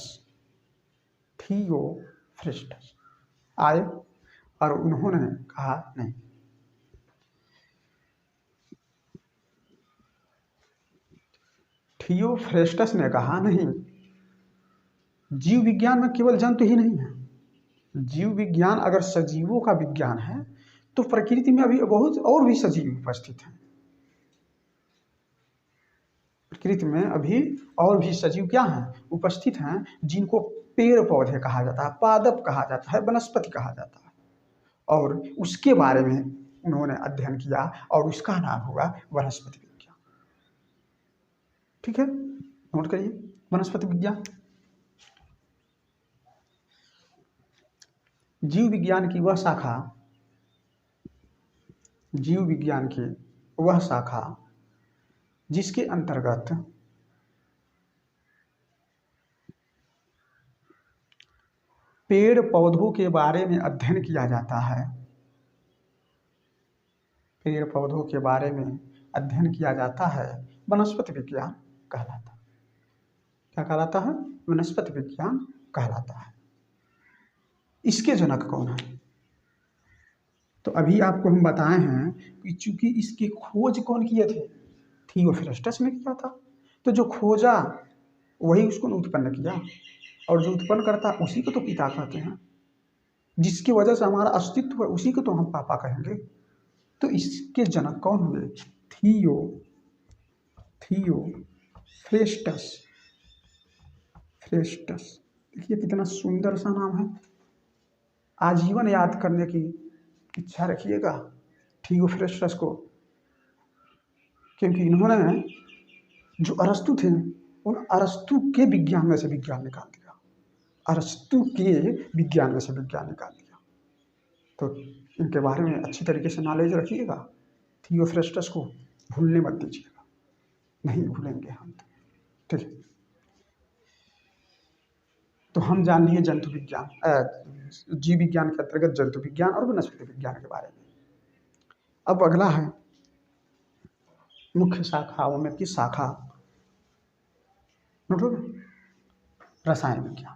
थियोफ्रेस्टस आए और उन्होंने कहा नहीं, थियोफ्रेस्टस ने कहा नहीं, जीव विज्ञान में केवल जंतु ही नहीं है। जीव विज्ञान अगर सजीवों का विज्ञान है तो प्रकृति में अभी बहुत और भी सजीव उपस्थित हैं। प्रकृति में अभी और भी सजीव क्या हैं? उपस्थित हैं, जिनको पेड़ पौधे कहा जाता है, पादप कहा जाता है, वनस्पति कहा जाता है। और उसके बारे में उन्होंने अध्ययन किया और उसका नाम हुआ वनस्पति विज्ञान। ठीक है, नोट करिए, वनस्पति विज्ञान। जीव विज्ञान की वह शाखा, जीव विज्ञान की वह शाखा जिसके अंतर्गत पेड़ पौधों के बारे में अध्ययन किया जाता है, पेड़ पौधों के बारे में अध्ययन किया जाता है, वनस्पति विज्ञान कहलाता है। क्या कहलाता है? वनस्पति विज्ञान कहलाता है। इसके जनक कौन है? तो अभी आपको हम बताए हैं कि चूंकि इसकी खोज कौन किए थे? थियोफ्रास्टस ने किया था। तो जो खोजा वही उसको उत्पन्न किया, और जो उत्पन्न करता उसी को तो पिता कहते हैं। जिसकी वजह से हमारा अस्तित्व है उसी को तो हम पापा कहेंगे। तो इसके जनक कौन हुए? थियोफ्रेस्टस। देखिए कितना सुंदर सा नाम है, आजीवन याद करने की इच्छा रखिएगा थियोफ्रेस्टस को, क्योंकि इन्होंने जो अरस्तु थे उन अरस्तु के विज्ञान में से विज्ञान निकाल दिया, अरस्तु के विज्ञान में से विज्ञान निकाल दिया। तो इनके बारे में अच्छी तरीके से नॉलेज रखिएगा। थियोफ्रेस्टस को भूलने मत दीजिएगा, नहीं भूलेंगे हम। ठीक है, तो हम जान लिए जंतु विज्ञान, जीव विज्ञान के अंतर्गत जंतु विज्ञान और वनस्पति विज्ञान के बारे में। अब अगला है मुख्य शाखाओं में की शाखा, नोटोगे? रसायन विज्ञान।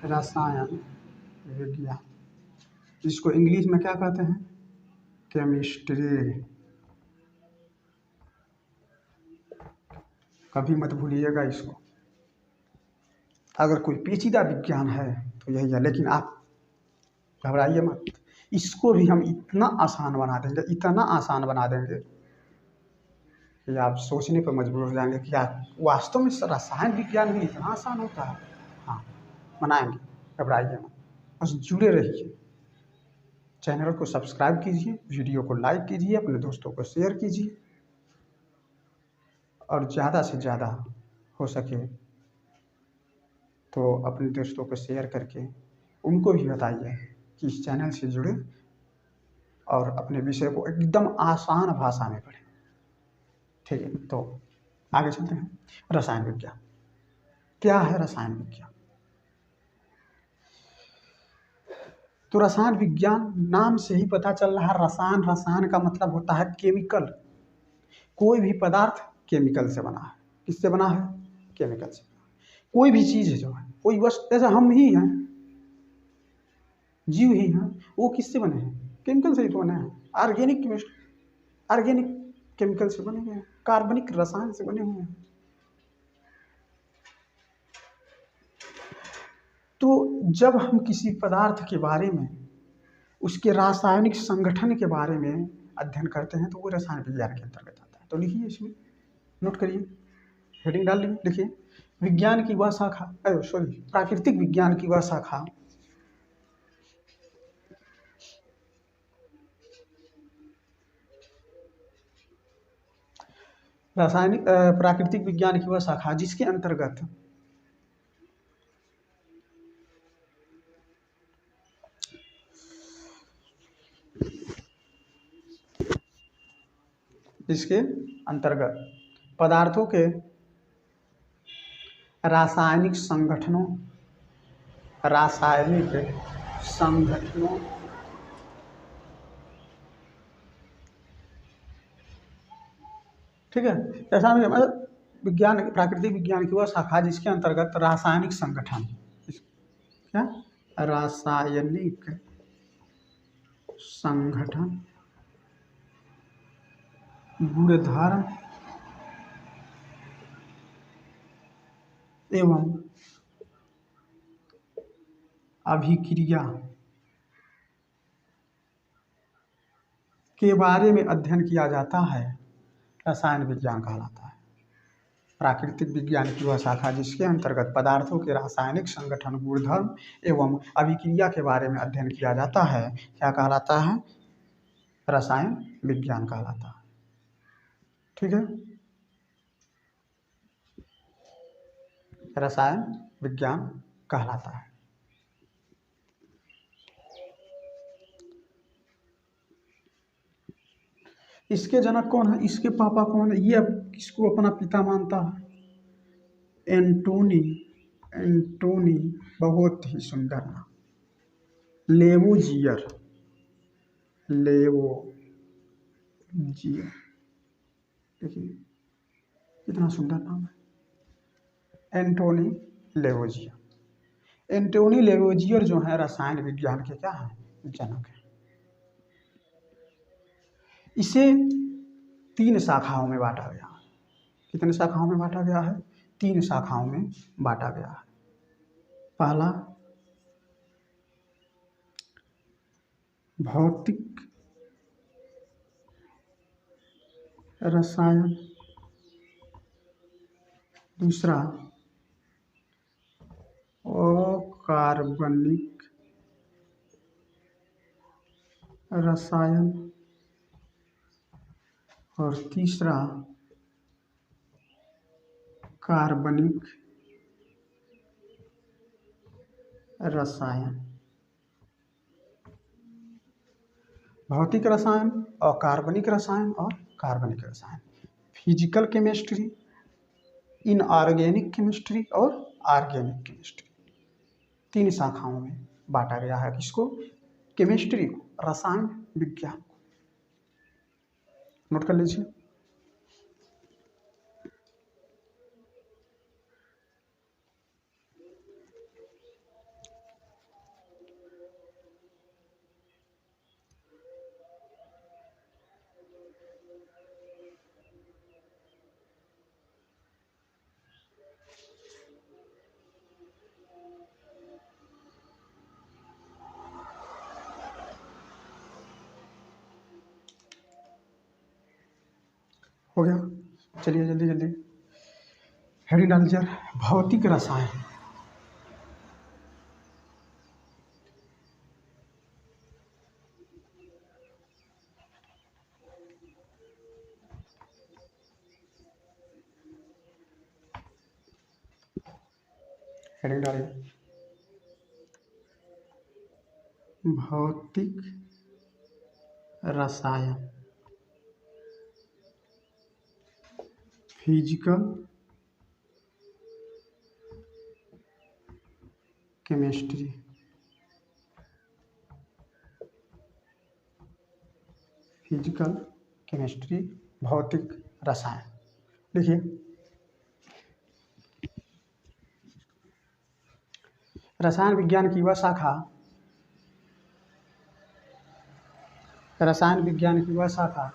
रसायन विज्ञान, जिसको इंग्लिश में क्या कहते हैं? केमिस्ट्री। कभी मत भूलिएगा इसको। अगर कोई पेचीदा विज्ञान है तो यही है, लेकिन आप घबराइए मत, इसको भी हम इतना आसान बना देंगे, इतना आसान बना देंगे कि आप सोचने पर मजबूर हो जाएंगे कि यार वास्तव में रसायन विज्ञान भी इतना आसान होता है। हाँ, बनाएंगे, घबराइए मत, बस जुड़े रहिए। चैनल को सब्सक्राइब कीजिए, वीडियो को लाइक कीजिए, अपने दोस्तों को शेयर कीजिए, और ज़्यादा से ज़्यादा हो सके तो अपने दोस्तों को शेयर करके उनको भी बताइए कि इस चैनल से जुड़े और अपने विषय को एकदम आसान भाषा में पढ़ें। ठीक है, तो आगे चलते हैं। रसायन विज्ञान क्या है? रसायन विज्ञान, तो रसायन विज्ञान नाम से ही पता चल रहा है। रसायन, रसायन का मतलब होता है केमिकल। कोई भी पदार्थ केमिकल से बना है। किससे बना है? केमिकल से। कोई भी चीज़ जो है, कोई वस्तु, जैसे हम ही हैं, जीव ही हैं, वो किससे बने हैं? केमिकल से ही तो बने हैं। ऑर्गेनिक केमिस्ट्री, ऑर्गेनिक केमिकल से बने हुए हैं, कार्बनिक रसायन से बने हुए हैं। तो जब हम किसी पदार्थ के बारे में, उसके रासायनिक संगठन के बारे में अध्ययन करते हैं तो वो रसायन विज्ञान के अंतर्गत आता है। तो लिखिए, इसमें नोट करिए, हेडिंग डाल लीजिए, लिखिए विज्ञान की वह शाखा, प्राकृतिक विज्ञान की वह शाखा रासायनिक प्राकृतिक विज्ञान की वह शाखा जिसके अंतर्गत पदार्थों के रासायनिक संगठनों ठीक है, ऐसा नहीं मतलब विज्ञान, प्राकृतिक विज्ञान की वह शाखा जिसके अंतर्गत रासायनिक संगठन, क्या? रासायनिक संगठन, गुणधर्म एवं अभिक्रिया के बारे में अध्ययन किया जाता है रसायन विज्ञान कहलाता है। प्राकृतिक विज्ञान की वह शाखा जिसके अंतर्गत पदार्थों के रासायनिक संगठन, गुणधर्म एवं अभिक्रिया के बारे में अध्ययन किया जाता है, क्या कहलाता है? रसायन विज्ञान कहलाता है। ठीक है, रसायन विज्ञान कहलाता है। इसके जनक कौन है? इसके पापा कौन है? ये अब किसको अपना पिता मानता है? एंटोनी। एंटोनी बहुत ही सुंदर नाम। लेवोजियर। लेवोजियर, देखिए कितना सुंदर नाम है, एंटोनी लेवोजियर। एंटोनी लेवोजियर जो है रसायन विज्ञान के क्या है? जनक है। इसे 3 शाखाओं में बांटा गया है। कितने शाखाओं में बांटा गया है? 3 शाखाओं में बांटा गया है। पहला भौतिक रसायन, दूसरा अकार्बनिक रसायन और तीसरा कार्बनिक रसायन। भौतिक रसायन, अकार्बनिक रसायन और कार्बनिक रसायन। फिजिकल केमिस्ट्री, इनऑर्गेनिक केमिस्ट्री और ऑर्गेनिक केमिस्ट्री। 3 शाखाओं में बांटा गया है। किसको? केमिस्ट्री को, रसायन विज्ञान को। नोट कर लीजिए। हो गया? चलिए जल्दी जल्दी हेडिंग डाल दीजिए। भौतिक रसायन। हेडिंग डालिए, भौतिक रसायन। फिजिकल केमिस्ट्री, फिजिकल केमिस्ट्री, भौतिक रसायन। देखिए, रसायन विज्ञान की वह शाखा, रसायन विज्ञान की वह शाखा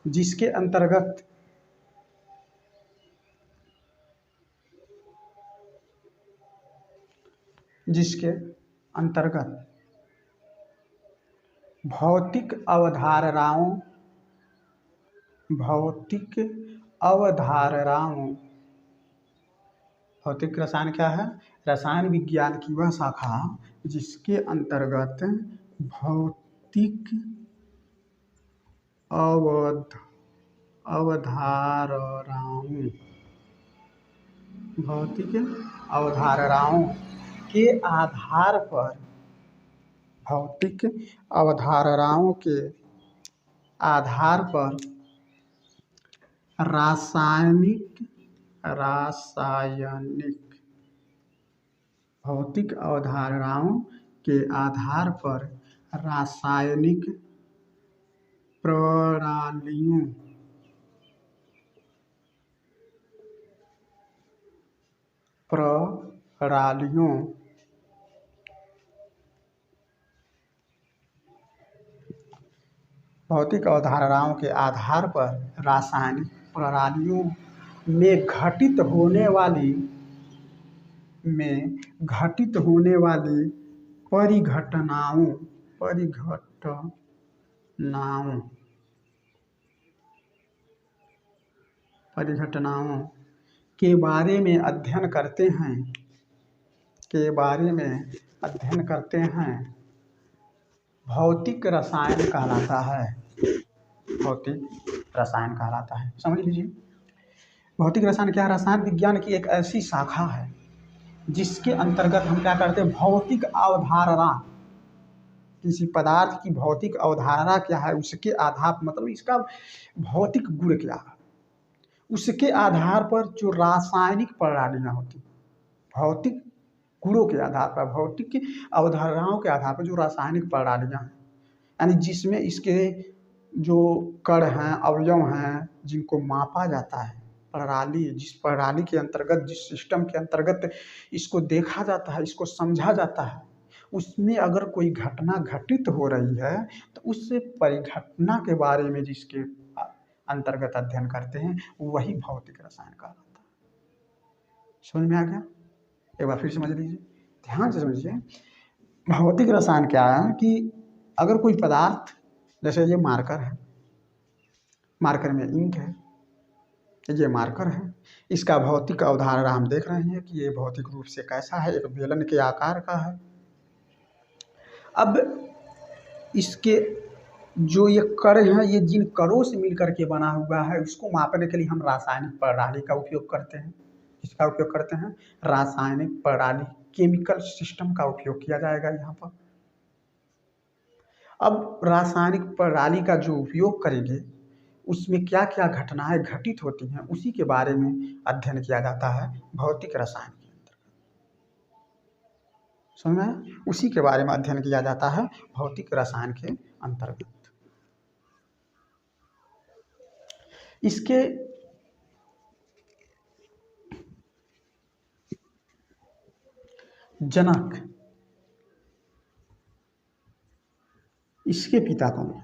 जिसके अंतर्गत भौतिक अवधारणाओं, भौतिक अवधारणाओं, भौतिक रसायन क्या है? रसायन विज्ञान की वह शाखा जिसके अंतर्गत भौतिक अवधारणाओं, भौतिक अवधारणाओं के आधार पर, भौतिक अवधारणाओं के आधार पर रासायनिक भौतिक अवधारणाओं के आधार पर रासायनिक प्रणालियों भौतिक अवधारणाओं के आधार पर रासायनिक प्रणालियों में घटित होने वाली परिघटनाओं परिघटनाओं के बारे में अध्ययन करते हैं, भौतिक रसायन कहलाता है। भौतिक रसायन कहलाता है, समझ लीजिए। भौतिक रसायन क्या है? रसायन विज्ञान की एक ऐसी शाखा है जिसके अंतर्गत हम क्या करते हैं, भौतिक अवधारणा, किसी पदार्थ की भौतिक अवधारणा क्या है, उसके आधार मतलब इसका भौतिक गुण क्या है, उसके आधार पर जो रासायनिक प्रणालियाँ होती, भौतिक गुणों के आधार पर, भौतिक अवधारणाओं के आधार पर जो रासायनिक प्रणालियाँ हैं, यानी जिसमें इसके जो कण हैं, अवयव हैं, जिनको मापा जाता है, प्रणाली, जिस प्रणाली के अंतर्गत, जिस सिस्टम के अंतर्गत इसको देखा जाता है, इसको समझा जाता है, उसमें अगर कोई घटना घटित हो रही है तो उस परिघटना के बारे में जिसके अंतर्गत अध्ययन करते हैं, वही भौतिक रसायन कहलाता है। समझ में आ गया? एक बार फिर समझ लीजिए, ध्यान से समझिए। भौतिक रसायन क्या है कि अगर कोई पदार्थ, जैसे ये मार्कर है, मार्कर में इंक है, ये मार्कर है, इसका भौतिक अवधारणा हम देख रहे हैं कि ये भौतिक रूप से कैसा है, एक बेलन के आकार का है। अब इसके जो ये कण हैं, ये जिन कणों से मिलकर के बना हुआ है, उसको मापने के लिए हम रासायनिक प्रणाली का उपयोग करते हैं। इसका उपयोग करते हैं, रासायनिक प्रणाली, केमिकल सिस्टम का उपयोग किया जाएगा यहाँ पर। अब रासायनिक प्रणाली का जो उपयोग करेंगे, उसमें क्या क्या घटनाएं घटित होती हैं, उसी के बारे में अध्ययन किया जाता है भौतिक रसायन के अंतर्गत। समझ में आया? उसी के बारे में अध्ययन किया जाता है भौतिक रसायन के अंतर्गत। इसके जनक, इसके पिता कौन है?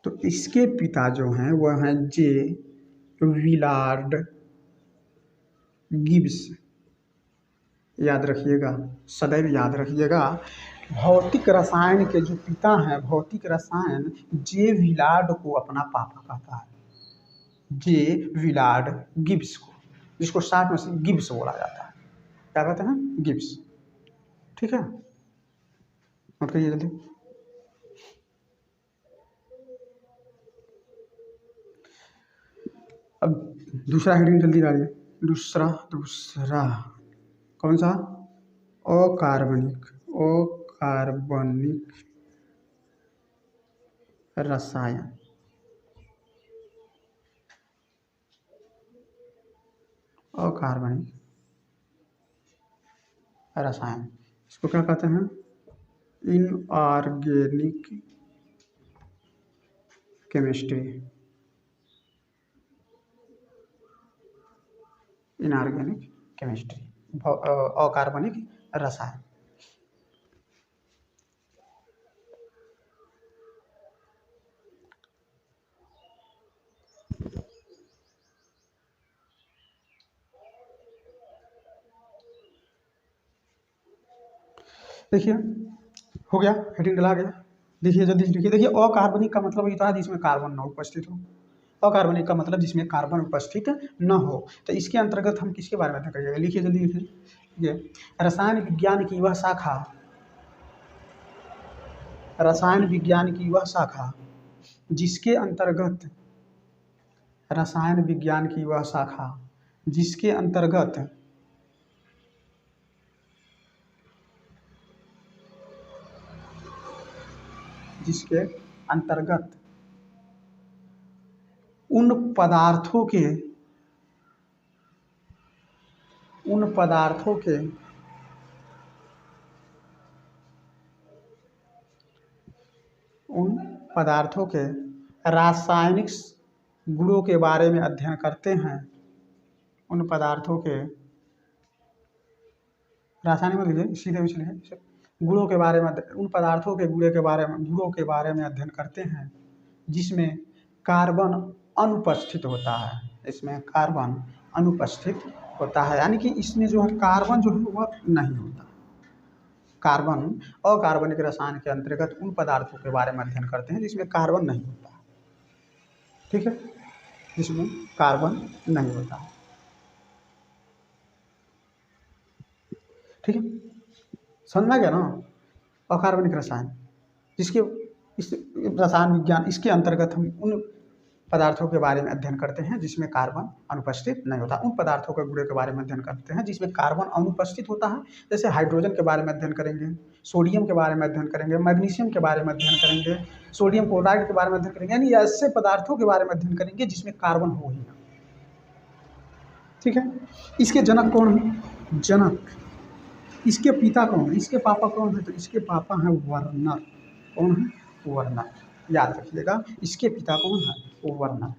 तो इसके पिता जो हैं वह हैं जे विलार्ड गिब्स। याद रखिएगा, सदैव याद रखिएगा, भौतिक रसायन के जो पिता हैं, भौतिक रसायन, जे विलार्ड को अपना पापा कहता है, जे विलार्ड गिब्स को, जिसको शॉर्ट में से गिब्स बोला जाता है। क्या कहते हैं? गिब्स। ठीक है, नोट करिए जल्दी। अब दूसरा हेडिंग जल्दी डालिए। दूसरा कौन सा? अकार्बनिक रसायन। अकार्बनिक रसायन, इसको क्या कहते हैं? Inorganic chemistry. इनऑर्गेनिक केमिस्ट्री, अकार्बनिक रसायन। देखिए, हो गया, हेडिंग डला गया। देखिए जल्दी लिखिए। देखिए, अकार्बनिक का मतलब होता है जिसमें कार्बन न उपस्थित हो। अकार्बनिक का मतलब जिसमें कार्बन उपस्थित न हो। तो इसके अंतर्गत हम किसके बारे में अध्ययन करिएगा? लिखिए जल्दी लिखिए। रसायन विज्ञान की वह शाखा, रसायन विज्ञान की वह शाखा जिसके अंतर्गत, रसायन विज्ञान की वह शाखा जिसके अंतर्गत उन पदार्थों के रासायनिक गुणों के बारे में अध्ययन करते हैं। उन पदार्थों के रासायनिक में लिखिए, सीधे लिखिए, गुणों के बारे में, उन पदार्थों के गुणों के बारे में अध्ययन करते हैं जिसमें कार्बन अनुपस्थित होता है। इसमें कार्बन अनुपस्थित होता है, यानी कि इसमें जो है कार्बन जो है वह नहीं होता। कार्बन अकार्बनिक रसायन के अंतर्गत उन पदार्थों के बारे में अध्ययन करते हैं जिसमें कार्बन नहीं होता। ठीक है, जिसमें कार्बन नहीं होता। ठीक है, समझ में आ गया ना। अकार्बनिक रसायन, जिसके इस रसायन विज्ञान, इसके अंतर्गत हम उन पदार्थों के बारे में अध्ययन करते हैं जिसमें कार्बन अनुपस्थित नहीं होता। उन पदार्थों के गुणों के बारे में अध्ययन करते हैं जिसमें कार्बन अनुपस्थित होता है। जैसे हाइड्रोजन के बारे में अध्ययन करेंगे, सोडियम के बारे में अध्ययन करेंगे, मैग्नीशियम के बारे में अध्ययन करेंगे, सोडियम क्लोराइड के बारे में अध्ययन करेंगे, यानी ऐसे पदार्थों के बारे में अध्ययन करेंगे जिसमें कार्बन हो ही ना। ठीक है, इसके जनक कौन है? जनक, इसके पिता कौन है? इसके पापा कौन है? तो इसके पापा हैं वर्नर। कौन है? वर्नर। याद रखिएगा, इसके पिता कौन है? वो वर्नर।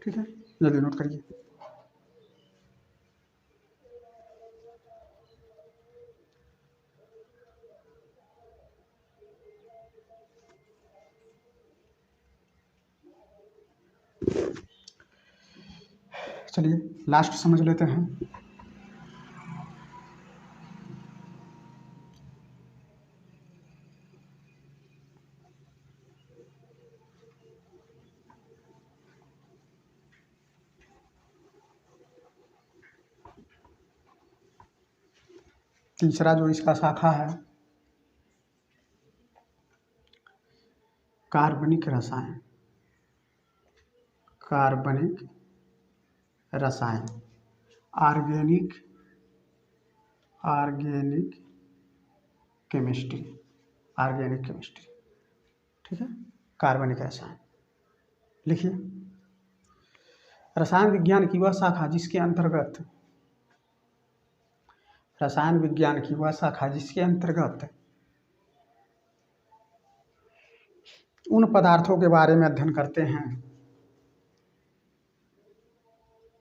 ठीक है, जल्दी नोट करिए। चलिए लास्ट समझ लेते हैं। तीसरा जो इसका शाखा है, कार्बनिक रसायन। कार्बनिक रसायन, ऑर्गेनिक केमिस्ट्री। Organic chemistry. ठीक है, कार्बनिक रसायन। लिखिए, रसायन विज्ञान की वह शाखा जिसके अंतर्गत, रसायन विज्ञान की वह शाखा जिसके अंतर्गत उन पदार्थों के बारे में अध्ययन करते हैं,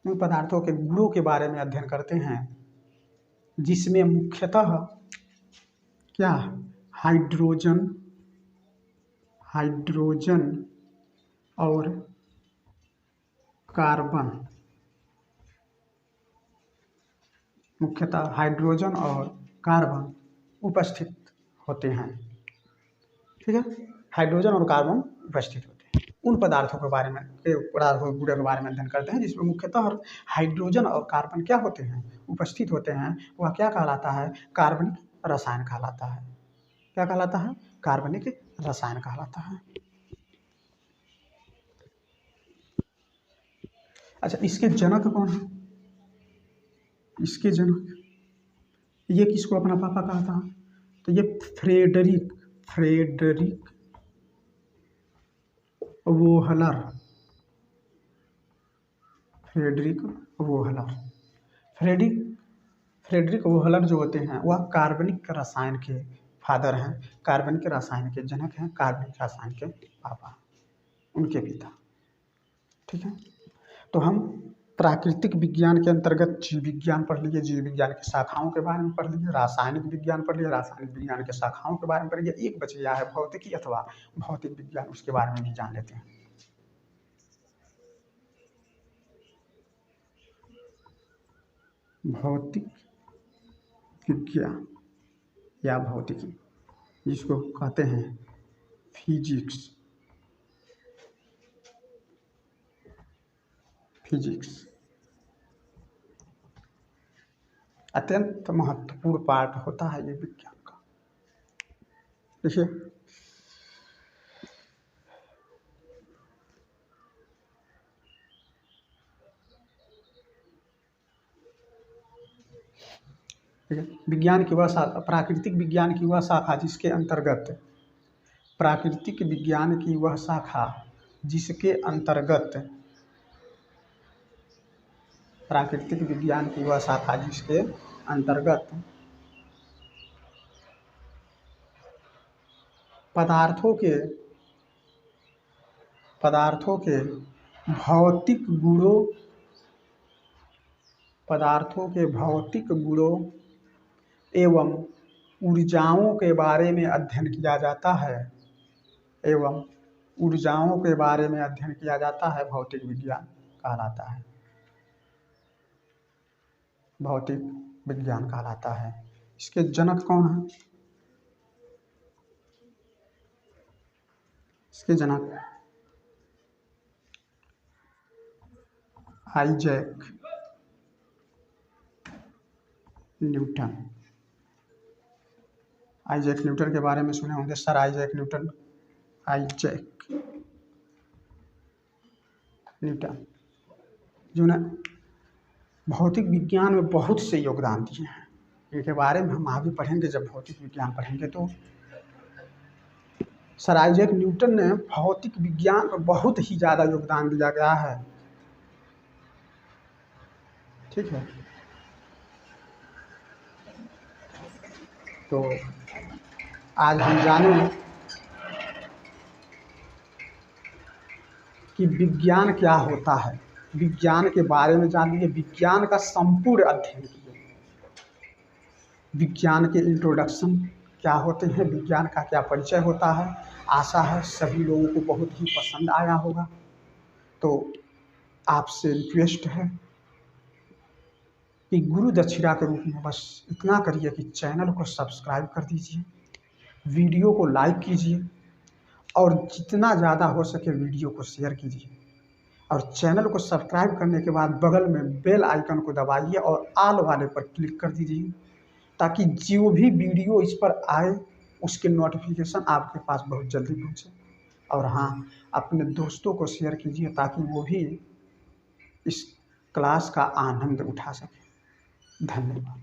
उन पदार्थों के गुणों के बारे में अध्ययन करते हैं जिसमें मुख्यतः क्या, हाइड्रोजन और कार्बन, मुख्यतः हाइड्रोजन और कार्बन उपस्थित होते हैं। ठीक है, हाइड्रोजन और कार्बन उपस्थित होते हैं। उन पदार्थों के बारे में, पदार्थों के गुणों के बारे में अध्ययन करते हैं जिसमें मुख्यतः हाइड्रोजन और कार्बन क्या होते हैं? उपस्थित होते हैं। वह क्या कहलाता है? कार्बनिक रसायन कहलाता है। क्या कहलाता है? कार्बनिक रसायन कहलाता है। अच्छा, इसके जनक कौन है? इसके जनक, ये किसको अपना पापा कहा था? तो ये फ्रेडरिक वोहलर। फ्रेडरिक वोहलर जो होते हैं वह कार्बनिक रसायन के फादर हैं, कार्बनिक रसायन के जनक हैं, कार्बनिक रसायन के पापा, उनके पिता। ठीक है, तो हम प्राकृतिक विज्ञान के अंतर्गत जीव विज्ञान पढ़ लिए, जीव विज्ञान की शाखाओं के बारे में पढ़ लिए, रासायनिक विज्ञान पढ़ लिए, रासायनिक विज्ञान के शाखाओं के बारे में पढ़ लिए। एक बच गया है भौतिकी अथवा भौतिक विज्ञान, उसके बारे में भी जान लेते हैं। भौतिक विज्ञान या भौतिकी, जिसको कहते हैं फिजिक्स। अत्यंत महत्वपूर्ण पार्ट होता है ये विज्ञान का। देखिए, विज्ञान की वह शाखा, प्राकृतिक विज्ञान की वह शाखा जिसके अंतर्गत, प्राकृतिक विज्ञान की वह शाखा जिसके अंतर्गत, प्राकृतिक विज्ञान की वह शाखा जिसके अंतर्गत पदार्थों के भौतिक गुणों, पदार्थों के भौतिक गुणों एवं ऊर्जाओं के बारे में अध्ययन किया जाता है, एवं ऊर्जाओं के बारे में अध्ययन किया जाता है, भौतिक विज्ञान कहलाता है। भौतिक विज्ञान कहलाता है। इसके जनक कौन हैं? इसके जनक आइजैक न्यूटन। आइजैक न्यूटन के बारे में सुने होंगे, sir Isaac Newton. Isaac Newton जिन्होंने भौतिक विज्ञान में बहुत से योगदान दिए हैं। इनके बारे में हम आगे पढ़ेंगे, जब भौतिक विज्ञान पढ़ेंगे तो। सर आइजैक न्यूटन ने भौतिक विज्ञान में बहुत ही ज़्यादा योगदान दिया गया है, ठीक है। तो आज हम जानें कि विज्ञान क्या होता है, विज्ञान के बारे में जानिए, विज्ञान का संपूर्ण अध्ययन कीजिए। विज्ञान के इंट्रोडक्शन क्या होते हैं, विज्ञान का क्या परिचय होता है। आशा है सभी लोगों को बहुत ही पसंद आया होगा। तो आपसे रिक्वेस्ट है कि गुरु दक्षिणा के रूप में बस इतना करिए कि चैनल को सब्सक्राइब कर दीजिए, वीडियो को लाइक कीजिए और जितना ज़्यादा हो सके वीडियो को शेयर कीजिए। और चैनल को सब्सक्राइब करने के बाद बगल में बेल आइकन को दबाइए और ऑल वाले पर क्लिक कर दीजिए, ताकि जो भी वीडियो इस पर आए उसके नोटिफिकेशन आपके पास बहुत जल्दी पहुँचे। और हाँ, अपने दोस्तों को शेयर कीजिए ताकि वो भी इस क्लास का आनंद उठा सकें। धन्यवाद।